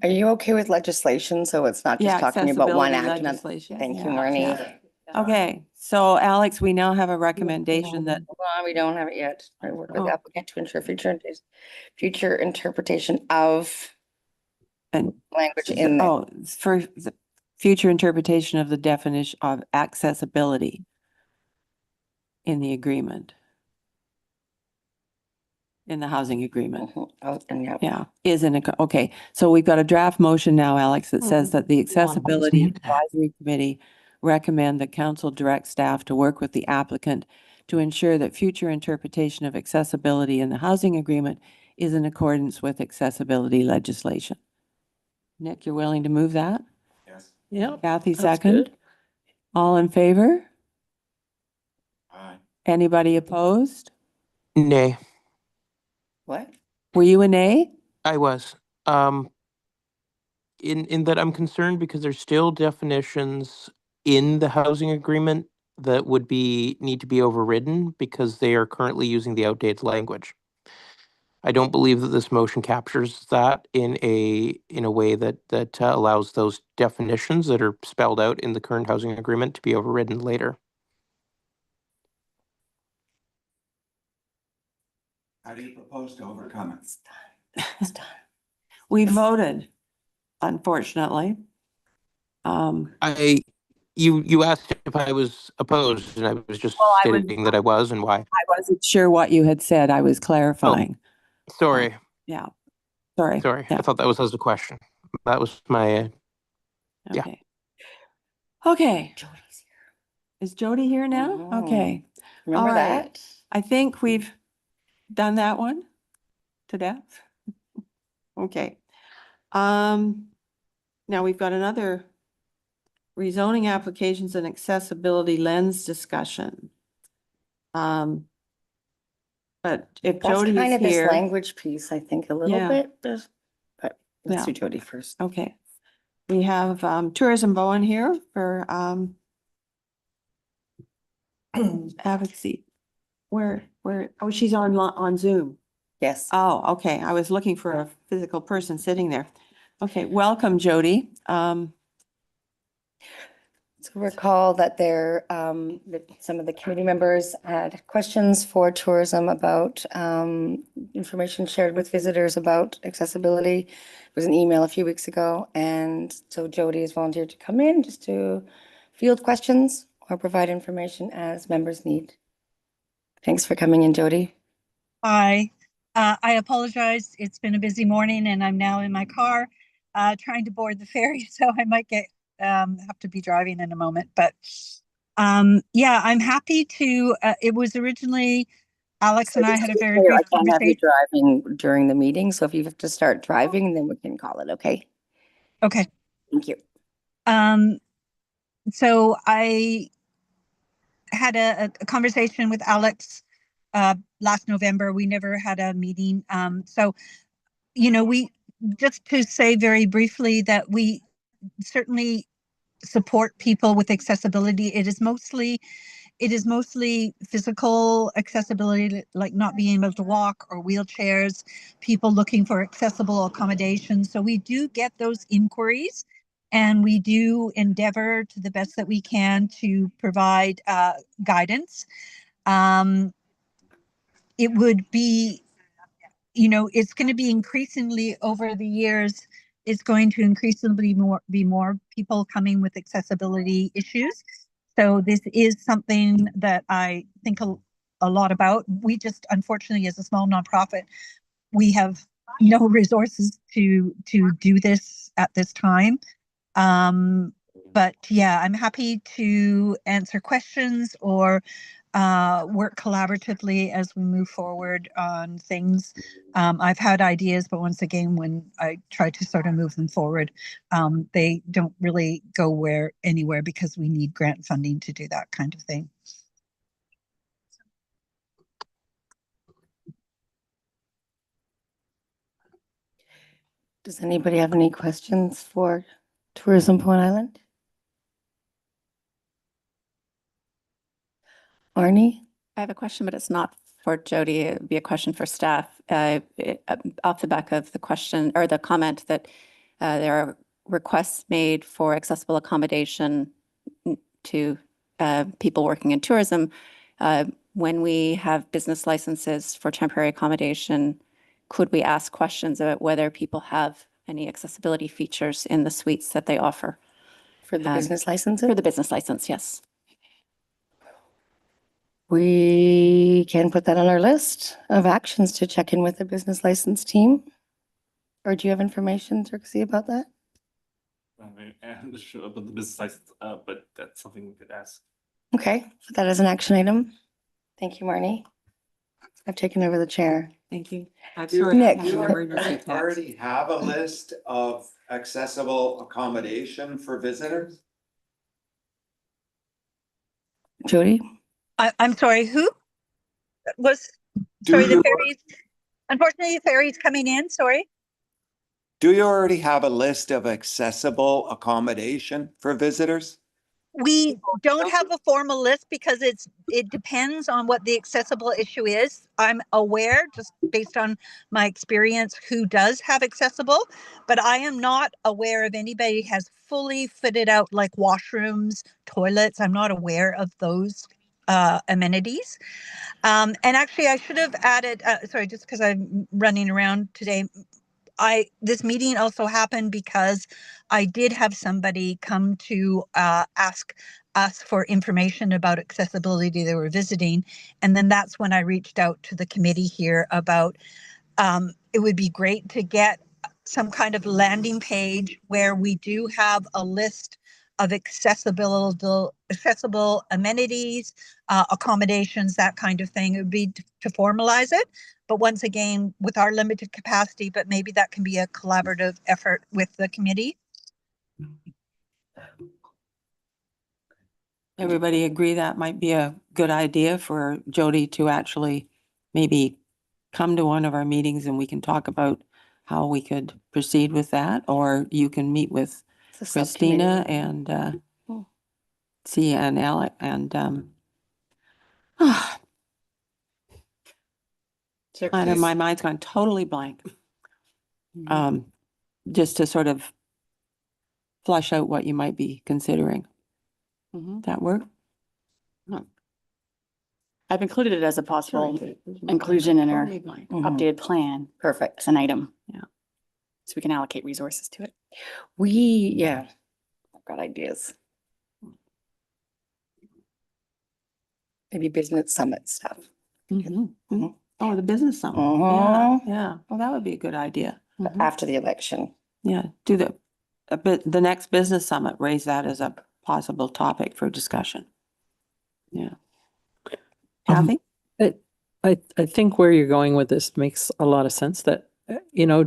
Are you okay with legislation? So it's not just talking about one accessibility act. legislation. Thank you, Yeah, Marnie. yeah. Okay, so Alex, we now have a recommendation that Hold on, we don't have it yet. I work with Oh. the applicant to ensure future interpretation of and language in the for the future interpretation of the definition of accessibility in the agreement. In the housing agreement. Yeah, okay. So we've got a draft motion now, Alex, that says that the Accessibility Advisory Committee recommend that council direct staff to work with the applicant to ensure that future interpretation of accessibility in the housing agreement is in accordance with accessibility legislation. Nick, you're willing to move that? Yes. Yeah. Kathy, That's second. good. All in favor? Aye. Anybody opposed? Nay, What? Were you a nay? I was. Um, in that I'm concerned because there's still definitions in the housing agreement that would need to be overridden because they are currently using the outdated language. I don't believe that this motion captures that in a way that allows those definitions that are spelled out in the current housing agreement to be overridden later. How do you propose to overcome it? It's done. We voted, unfortunately. You asked if I was opposed, and I was just Well, I was- stating that I was and why. I wasn't sure what you had said. I was clarifying. Sorry, Yeah. Sorry. sorry. Yeah. I thought that was a question. That was my yeah. Okay. Okay. Jody's here. Is Jody here now? Mhm. Okay. Remember All right. that? I think we've done that one to death. Okay. Now we've got another rezoning applications and accessibility lens discussion. But if That's Jody kind is of this here, language piece, I think, a little Yeah. bit, but let's Yeah. do Jody first. okay. We have Tourism Bowen here for advocacy. Where, oh, she's on Zoom. Yes. Oh, okay. I was looking for a physical person sitting there. Okay, welcome, Jody. So recall that that some of the committee members had questions for tourism about information shared with visitors about accessibility. It was an email a few weeks ago, and so Jody has volunteered to come in just to field questions or provide information as members need. Thanks for coming in, Jody. Hi, I apologize. It's been a busy morning and I'm now in my car trying to board the ferry, so I might have to be driving in a moment. But yeah, I'm happy to. It was originally Alex and I had a very I good can't have you conversation. driving during the meeting, so if you have to start driving, then we can call it, okay? Okay. Thank you. So I had a conversation with Alex last November. We never had a meeting. So, we just to say very briefly that we certainly support people with accessibility. It is mostly physical accessibility, like not being able to walk or wheelchairs, people looking for accessible accommodations. So we do get those inquiries and we do endeavor to the best that we can to provide guidance. It would be, it's going to be increasingly over the years, it's going to increasingly be more people coming with accessibility issues. So this is something that I think a lot about. We just, unfortunately, as a small nonprofit, we have no resources to do this at this time. But yeah, I'm happy to answer questions or work collaboratively as we move forward on things. I've had ideas, but once again, when I try to sort of move them forward, they don't really go anywhere because we need grant funding to do that kind of thing. Does anybody have any questions for Tourism Point Island? Arnie? I have a question, but it's not for Jody. It would be a question for staff. Off the back of the question or the comment that there are requests made for accessible accommodation to people working in tourism. When we have business licenses for temporary accommodation, could we ask questions about whether people have any accessibility features in the suites that they offer? For the business licenses? For the business license, yes. We can put that on our list of actions to check in with the business license team. Or do you have information, Trixie, about that? And sure about the business license, but that's something we could ask. Okay, put that as an action item. Thank you, Marnie. I've taken over the chair. Thank you. I'm Do sorry, I Nick. have an emergency text. already have a list of accessible accommodation for visitors? Jody? I'm sorry, who was, Do sorry, the you- ferries, unfortunately, the ferry's coming in, sorry. Do you already have a list of accessible accommodation for visitors? We don't have a formal list because it depends on what the accessible issue is. I'm aware, just based on my experience, who does have accessible, but I am not aware of anybody has fully fitted out like washrooms, toilets. I'm not aware of those amenities. And actually, I should have added, sorry, just because I'm running around today. This meeting also happened because I did have somebody come to ask us for information about accessibility they were visiting. And then that's when I reached out to the committee here about it would be great to get some kind of landing page where we do have a list of accessible amenities, accommodations, that kind of thing. It would be to formalize it. But once again, with our limited capacity, but maybe that can be a collaborative effort with the committee. Everybody agree that might be a good idea for Jody to actually maybe come to one of our meetings and we can talk about how we could proceed with that, or you can meet with It's a Christina subcommittee. and Oh. see and Alec and my mind's gone totally blank. Just to sort of flush out what you might be considering. That work? I've included it as a possible inclusion in our updated plan Perfect. as an item. Yeah. So we can allocate resources to it. Yeah, I've got ideas. Maybe business summit stuff. Oh, the business summit. Uh-huh. Yeah. Well, that would be a good idea. After the election. Yeah, do the next business summit, raise that as a possible topic for discussion. Yeah. Kathy? I think where you're going with this makes a lot of sense, that,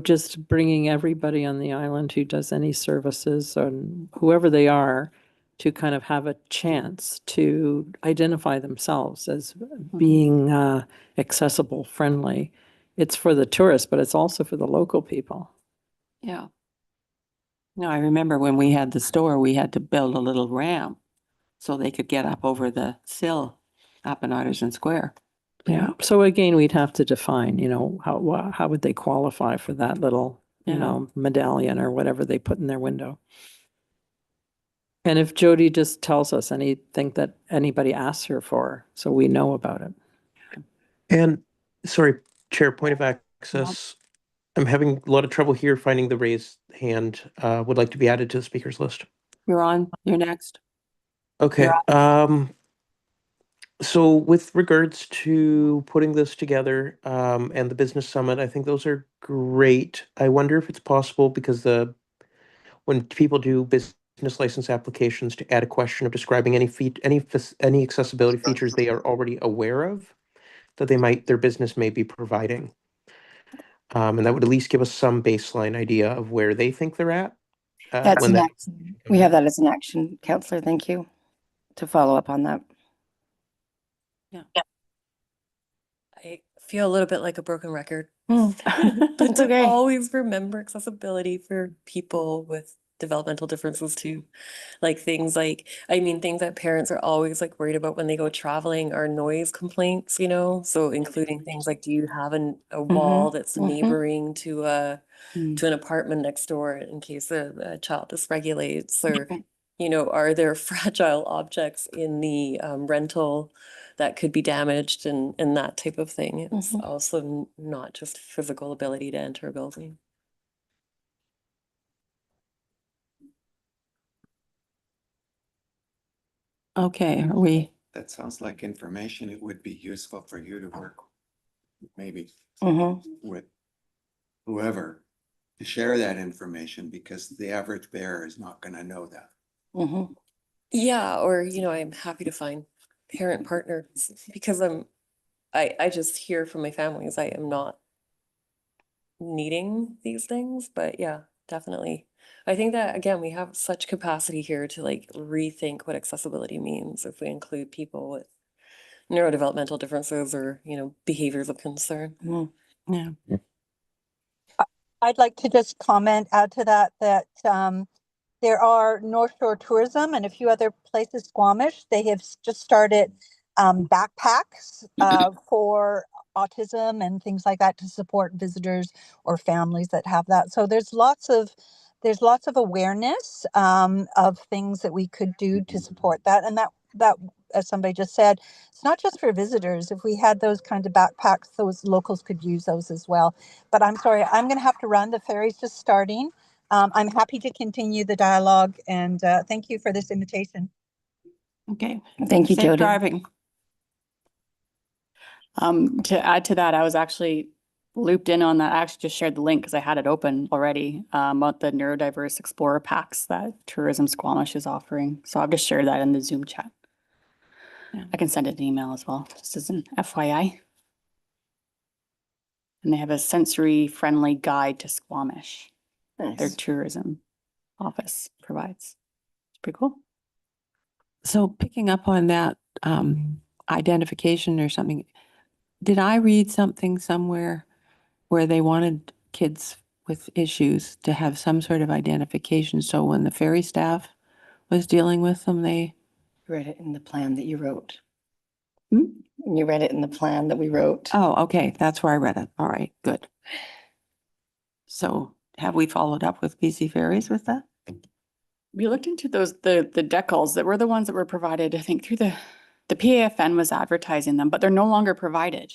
just bringing everybody on the island who does any services, and whoever they are, to kind of have a chance to identify themselves as being accessible, friendly. It's for the tourists, but it's also for the local people. Yeah. No, I remember when we had the store, we had to build a little ramp so they could get up over the sill up in Artisan Square. Yeah. So again, we'd have to define, how would they qualify for that little, medallion or whatever they put in their window. And if Jody just tells us anything that anybody asks her for, so we know about it. And sorry, Chair, point of access. I'm having a lot of trouble here finding the raised hand. Would like to be added to the speakers list. You're on. You're next. Okay. So with regards to putting this together, and the business summit, I think those are great. I wonder if it's possible, because when people do business license applications, to add a question of describing any accessibility features they are already aware of that their business may be providing. And that would at least give us some baseline idea of where they think they're at. That's next. We have that as an action, Counselor. Thank you. To follow up on that. Yeah. I feel a little bit like a broken record. That's okay. Always remember accessibility for people with developmental differences too. Things that parents are always worried about when they go traveling are noise complaints, so including things like, do you have a wall that's neighboring to an apartment next door in case a child dysregulates, or are there fragile objects in the rental that could be damaged, and that type of thing. It's also not just physical ability to enter a building. Okay, are we? That sounds like information. It would be useful for you to work maybe with whoever to share that information because the average bear is not gonna know that. Mhm. Yeah, or, you know, I'm happy to find parent partners because I just hear from my families, I am not needing these things, but yeah, definitely. I think that, again, we have such capacity here to like rethink what accessibility means if we include people with neurodevelopmental differences or, you know, behaviors of concern. Mhm. Yeah. I'd like to just add to that, there are North Shore Tourism and a few other places, Squamish. They have just started backpacks for autism and things like that to support visitors or families that have that. So there's lots of awareness of things that we could do to support that, and that as somebody just said, it's not just for visitors. If we had those kinds of backpacks, those locals could use those as well. But I'm sorry, I'm going to have to run. The ferry's just starting. I'm happy to continue the dialogue, and thank you for this invitation. Okay. Thank you, Safe Jody. driving. To add to that, I was actually looped in on that. I actually just shared the link because I had it open already about the neurodiverse explorer packs that Tourism Squamish is offering. So I've just shared that in the Zoom chat. Yeah. I can send it an email as well, just as an FYI. And they have a sensory friendly guide to Squamish. Their tourism office provides. It's pretty cool. So picking up on that identification or something, did I read something somewhere where they wanted kids with issues to have some sort of identification? So when the ferry staff was dealing with them, they Read it in the plan that you wrote. Hmm? You read it in the plan that we wrote. Oh, okay. That's where I read it. All right, good. So have we followed up with BC Ferries with that? We looked into those, the decals that were the ones that were provided, I think through the PAFN was advertising them, but they're no longer provided.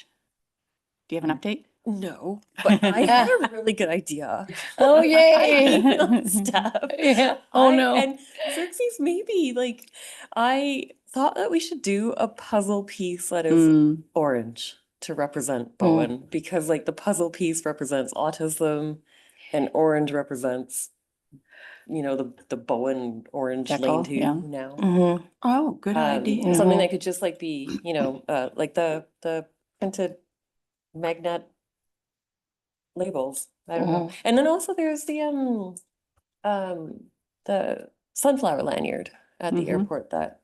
Do you have an update? No, but I had a really good idea. Oh, yay. Ideal stuff. Yeah. Oh, no. And Xerxes, maybe like I thought that we should do a puzzle piece that is Mm, orange to represent Bowen because like the puzzle piece represents autism and orange represents, you know, the Bowen orange lane Decal, to yeah. now. Mhm. Oh, good idea. Something that could just like be, you know, like the printed magnet labels. I don't know. And then also there's the sunflower lanyard at the airport that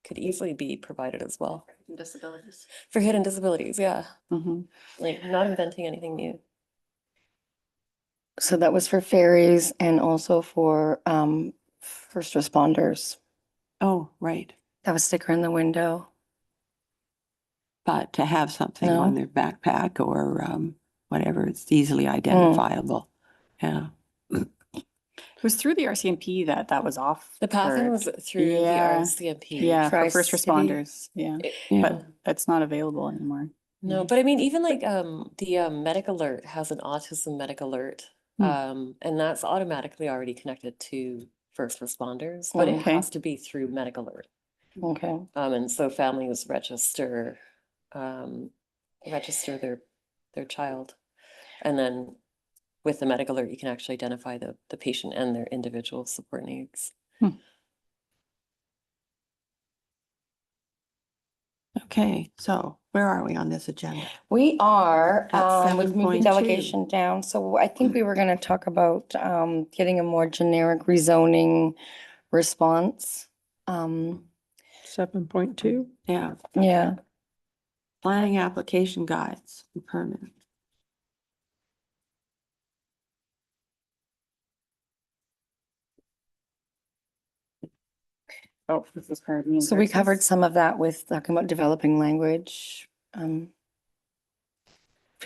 could easily be provided as well. Disabilities. For hidden disabilities, yeah. Mm-hmm. Like not inventing anything new. So that was for ferries and also for first responders. Oh, right. Have a sticker in the window. But to have something No. on their backpack or whatever, it's easily identifiable. Yeah. It was through the RCMP that was off. The pathing was through the RCMP. Yeah, for first Tri-City. responders. Yeah. Yeah. But that's not available anymore. No, but I mean, even like the Medic Alert has an autism Medic Alert. And that's automatically already connected to first responders, but it Okay. has to be through Medic Alert. Okay. And so families register their child. And then with the Medic Alert, you can actually identify the patient and their individual support needs. Okay, so where are we on this agenda? We are, At we've moved the 7.2. delegation down. So I think we were going to talk about getting a more generic rezoning response. 7.2. Yeah, Yeah. planning application guides and permit. Oh, this is for me and So we Xerxes. covered some of that with talking about developing language. Feel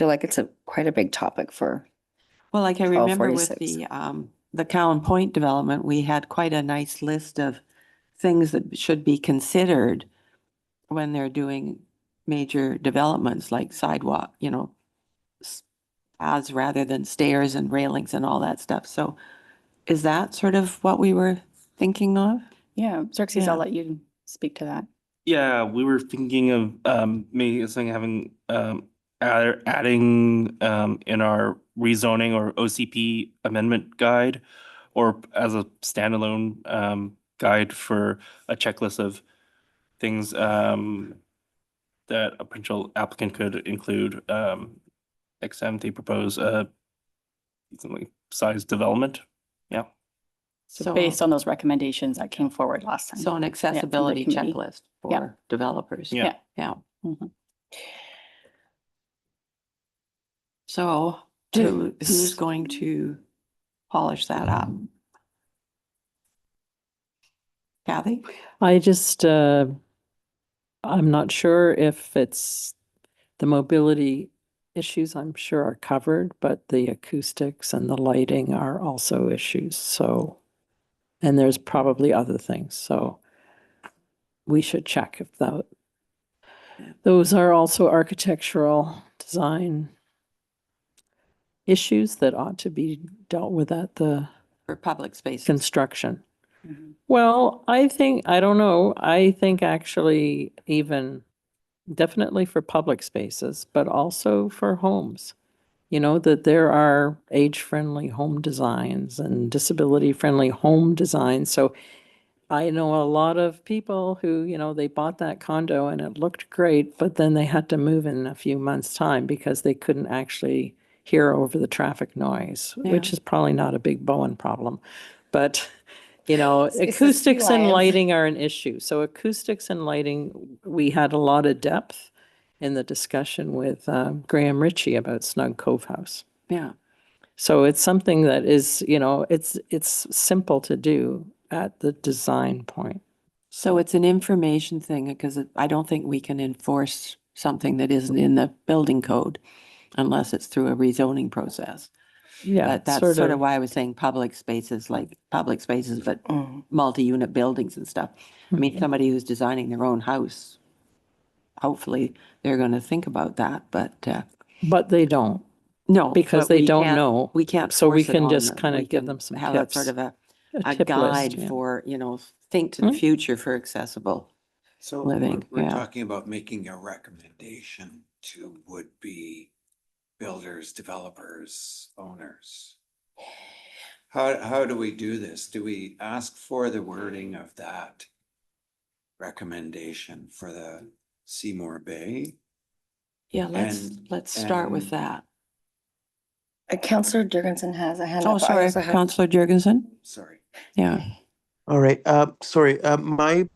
like it's quite a big topic for. Well, like I remember with 1246. the Cowan Point development, we had quite a nice list of things that should be considered when they're doing major developments like sidewalk, you know, paths rather than stairs and railings and all that stuff. So is that sort of what we were thinking of? Yeah, Xerxes, Yeah. I'll let you speak to that. Yeah, we were thinking of maybe something having adding in our rezoning or OCP amendment guide, or as a standalone guide for a checklist of things that a potential applicant could include. Exempt, they propose size development. Yeah. So based on those recommendations that came forward last time. So an accessibility committee. checklist Yeah. for developers. Yeah. Yeah. Mhm. So who's going to polish that up? Kathy? I just, I'm not sure if it's the mobility issues, I'm sure are covered, but the acoustics and the lighting are also issues. So, and there's probably other things. So we should check if that, those are also architectural design issues that ought to be dealt with at the For public spaces. construction. Mhm. Well, I don't know. I think actually even definitely for public spaces, but also for homes. You know, that there are age-friendly home designs and disability-friendly home designs. So I know a lot of people who, you know, they bought that condo and it looked great, but then they had to move in a few months' time because they couldn't actually hear over the traffic noise, which Yeah. is probably not a big Bowen problem. But, you know, It's the acoustics sea and lions. lighting are an issue. So acoustics and lighting, we had a lot of depth in the discussion with Graham Ritchie about Snug Cove House. Yeah. So it's something that is, you know, it's simple to do at the design point. So it's an information thing because I don't think we can enforce something that isn't in the building code unless it's through a rezoning process. Yeah, But that's sort of why I was saying public spaces, like public spaces, but Mm. multi-unit buildings and stuff. I mean, Mhm. somebody who's designing their own house, hopefully they're going to think about that, but But they don't, no. because but they we don't can't- know. We can't So we force it can on just them. kind We of give can them some have a tips. sort of a tip guide list, yeah. for, think to the Hmm? future for accessible. So Living, we're yeah. talking about making a recommendation to would-be builders, developers, owners. How do we do this? Do we ask for the wording of that recommendation for the Seymour Bay? Yeah, And- let's start with and- that. Councillor Jurgensen has a hand up. Oh, I sorry, also have- Councillor Jurgensen? Sorry. Yeah. All right, sorry, my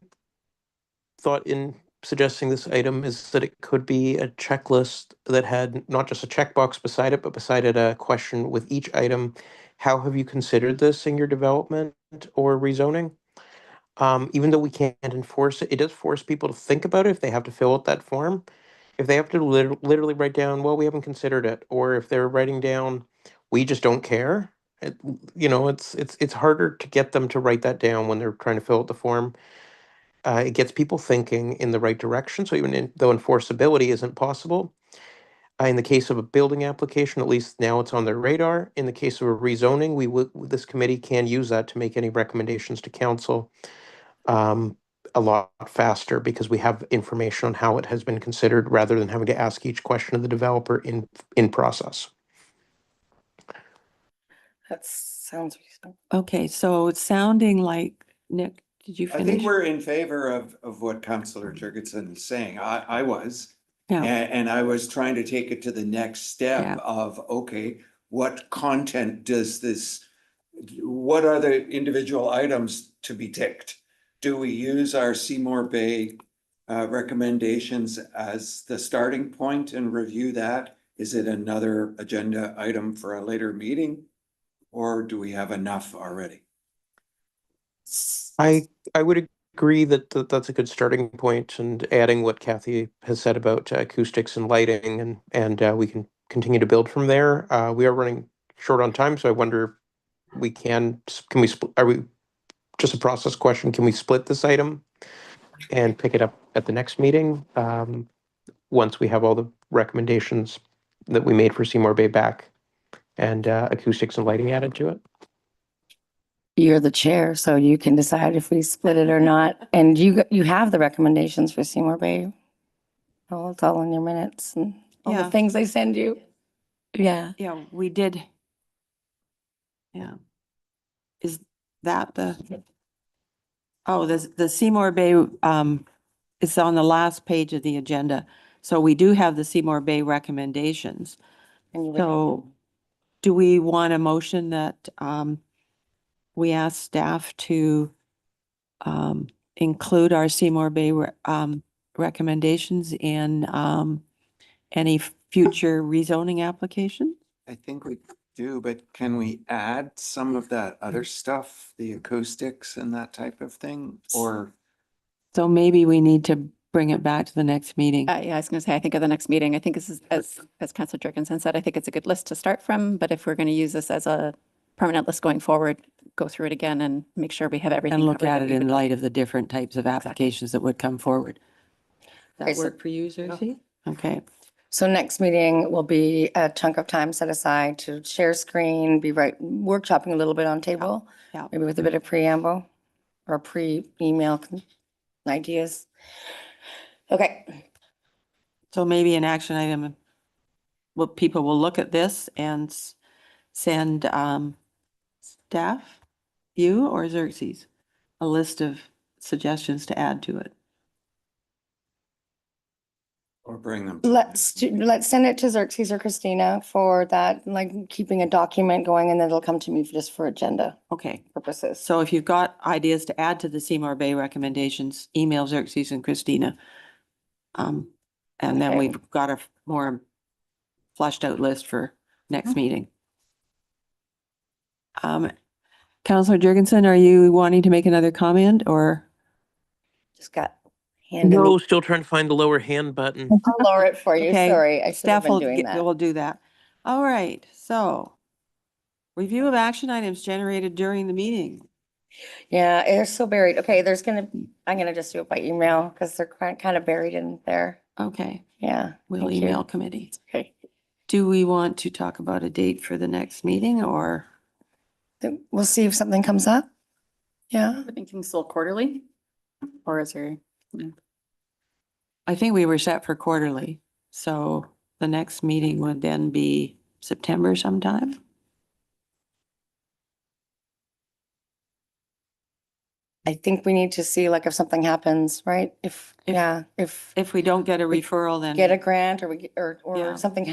thought in suggesting this item is that it could be a checklist that had not just a checkbox beside it, but beside it a question with each item. How have you considered this in your development or rezoning? Even though we can't enforce it, it does force people to think about it if they have to fill out that form. If they have to literally write down, well, we haven't considered it, or if they're writing down, we just don't care. It's harder to get them to write that down when they're trying to fill out the form. It gets people thinking in the right direction. So though enforceability isn't possible, in the case of a building application, at least now it's on their radar. In the case of a rezoning, this committee can use that to make any recommendations to council a lot faster because we have information on how it has been considered rather than having to ask each question of the developer in process. That sounds reasonable. Okay, so it's sounding like, Nick, did you I think finish? we're in favor of what Councillor Jurgensen is saying. I was. Yeah. And I was trying to take it to the next step Yeah. of, okay, what content does this, what are the individual items to be ticked? Do we use our Seymour Bay recommendations as the starting point and review that? Is it another agenda item for a later meeting? Or do we have enough already? I would agree that that's a good starting point, and adding what Kathy has said about acoustics and lighting, and we can continue to build from there. We are running short on time, so I wonder can we are we just a process question? Can we split this item and pick it up at the next meeting once we have all the recommendations that we made for Seymour Bay back and acoustics and lighting added to it? You're the chair, so you can decide if we split it or not. And you have the recommendations for Seymour Bay. Oh, it's all in your minutes and all Yeah. the things they send you. Yeah. Yeah, we did. Yeah. Is that the Seymour Bay, it's on the last page of the agenda. So we do have the Seymour Bay recommendations. So do we want a motion that, we ask staff to, include our Seymour Bay, recommendations in, any future rezoning application? I think we do, but can we add some of that other stuff, the acoustics and that type of thing, or? So maybe we need to bring it back to the next meeting. Yeah, I was going to say, I think at the next meeting, I think this is, as Councillor Jurgensen said, I think it's a good list to start from, but if we're going to use this as a permanent list going forward, go through it again and make sure we have everything. And look covered at that it we in would- light of the different types of applications that would come forward. Okay, That so- work for you, Xerxes? Okay. So next meeting will be a chunk of time set aside to share screen, be workshopping a little bit on table. Yeah. Maybe with a bit of preamble or pre-email ideas. Okay. So maybe an action item, well, people will look at this and send, staff, you or Xerxes, a list of suggestions to add to it. Or bring them. Let's send it to Xerxes or Christina for that, like keeping a document going, and then it'll come to me just for agenda Okay. purposes. So if you've got ideas to add to the Seymour Bay recommendations, email Xerxes and Christina. And then Okay. we've got a more fleshed out list for next meeting. Councillor Jurgensen, are you wanting to make another comment or? Just got handed No, me. still trying to find the lower hand button. I'll lower it for you. Okay, Sorry, I should have Staff been will, doing that. will do that. All right, so review of action items generated during the meeting. Yeah, it's so buried. Okay, I'm gonna just do it by email because they're kind of buried in there. Okay, Yeah. we'll thank you. email committee. Okay. Do we want to talk about a date for the next meeting or? Then we'll see if something comes up. Yeah. We're thinking still quarterly, or is there? I think we were set for quarterly, so the next meeting would then be September sometime. I think we need to see like if something happens, right? If If we don't get a referral, then. get a grant or Yeah. or something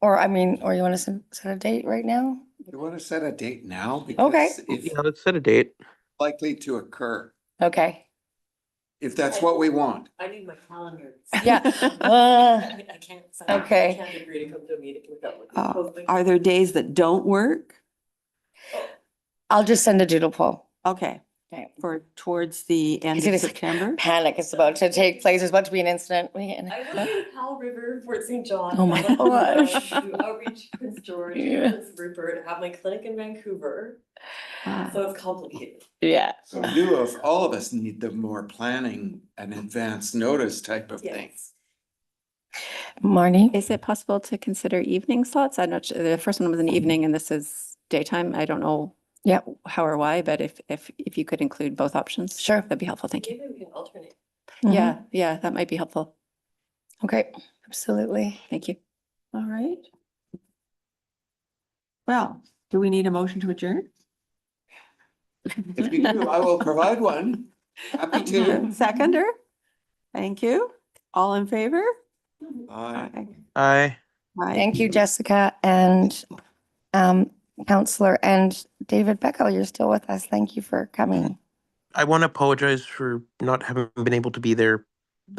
or I mean, or you want to set a date right now? You want to set a date now? Okay. Because if Yeah, let's set a date. likely to occur, Okay. if that's what we want. I need my calendar. Yeah. I can't. Okay. I can't agree to come to a meeting without. Are there days that don't work? I'll just send a doodle poll. Okay, Okay. for towards the end See of this September? Panic is about to take place. There's about to be an incident. I went to Powell River, Fort St. John. Oh my I went to, gosh. to Outreach Prince George, Yeah. Prince Rupert, have my clinic in Vancouver. So it's complicated. Yeah. So all of us need the more planning and advance notice type of thing. Yes. Marnie? Is it possible to consider evening slots? I'm not sure. The first one was an evening and this is daytime. I don't know. Yeah. How or why, but if you could include both options. Sure. That'd be helpful. Thank you. Maybe we can alternate. Yeah, that might be helpful. Okay. Absolutely. Thank you. All right. Well, do we need a motion to adjourn? If you do, I will provide one. Happy to. Seconder? Thank you. All in favor? Aye. Aye. Aye. Thank you, Jessica and Counselor and David Beckel. You're still with us. Thank you for coming. I want to apologize for not having been able to be there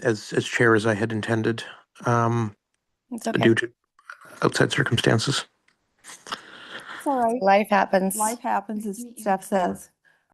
as chair as I had intended, It's okay. due to outside circumstances. It's all right. Life happens. Life happens, as Steph says.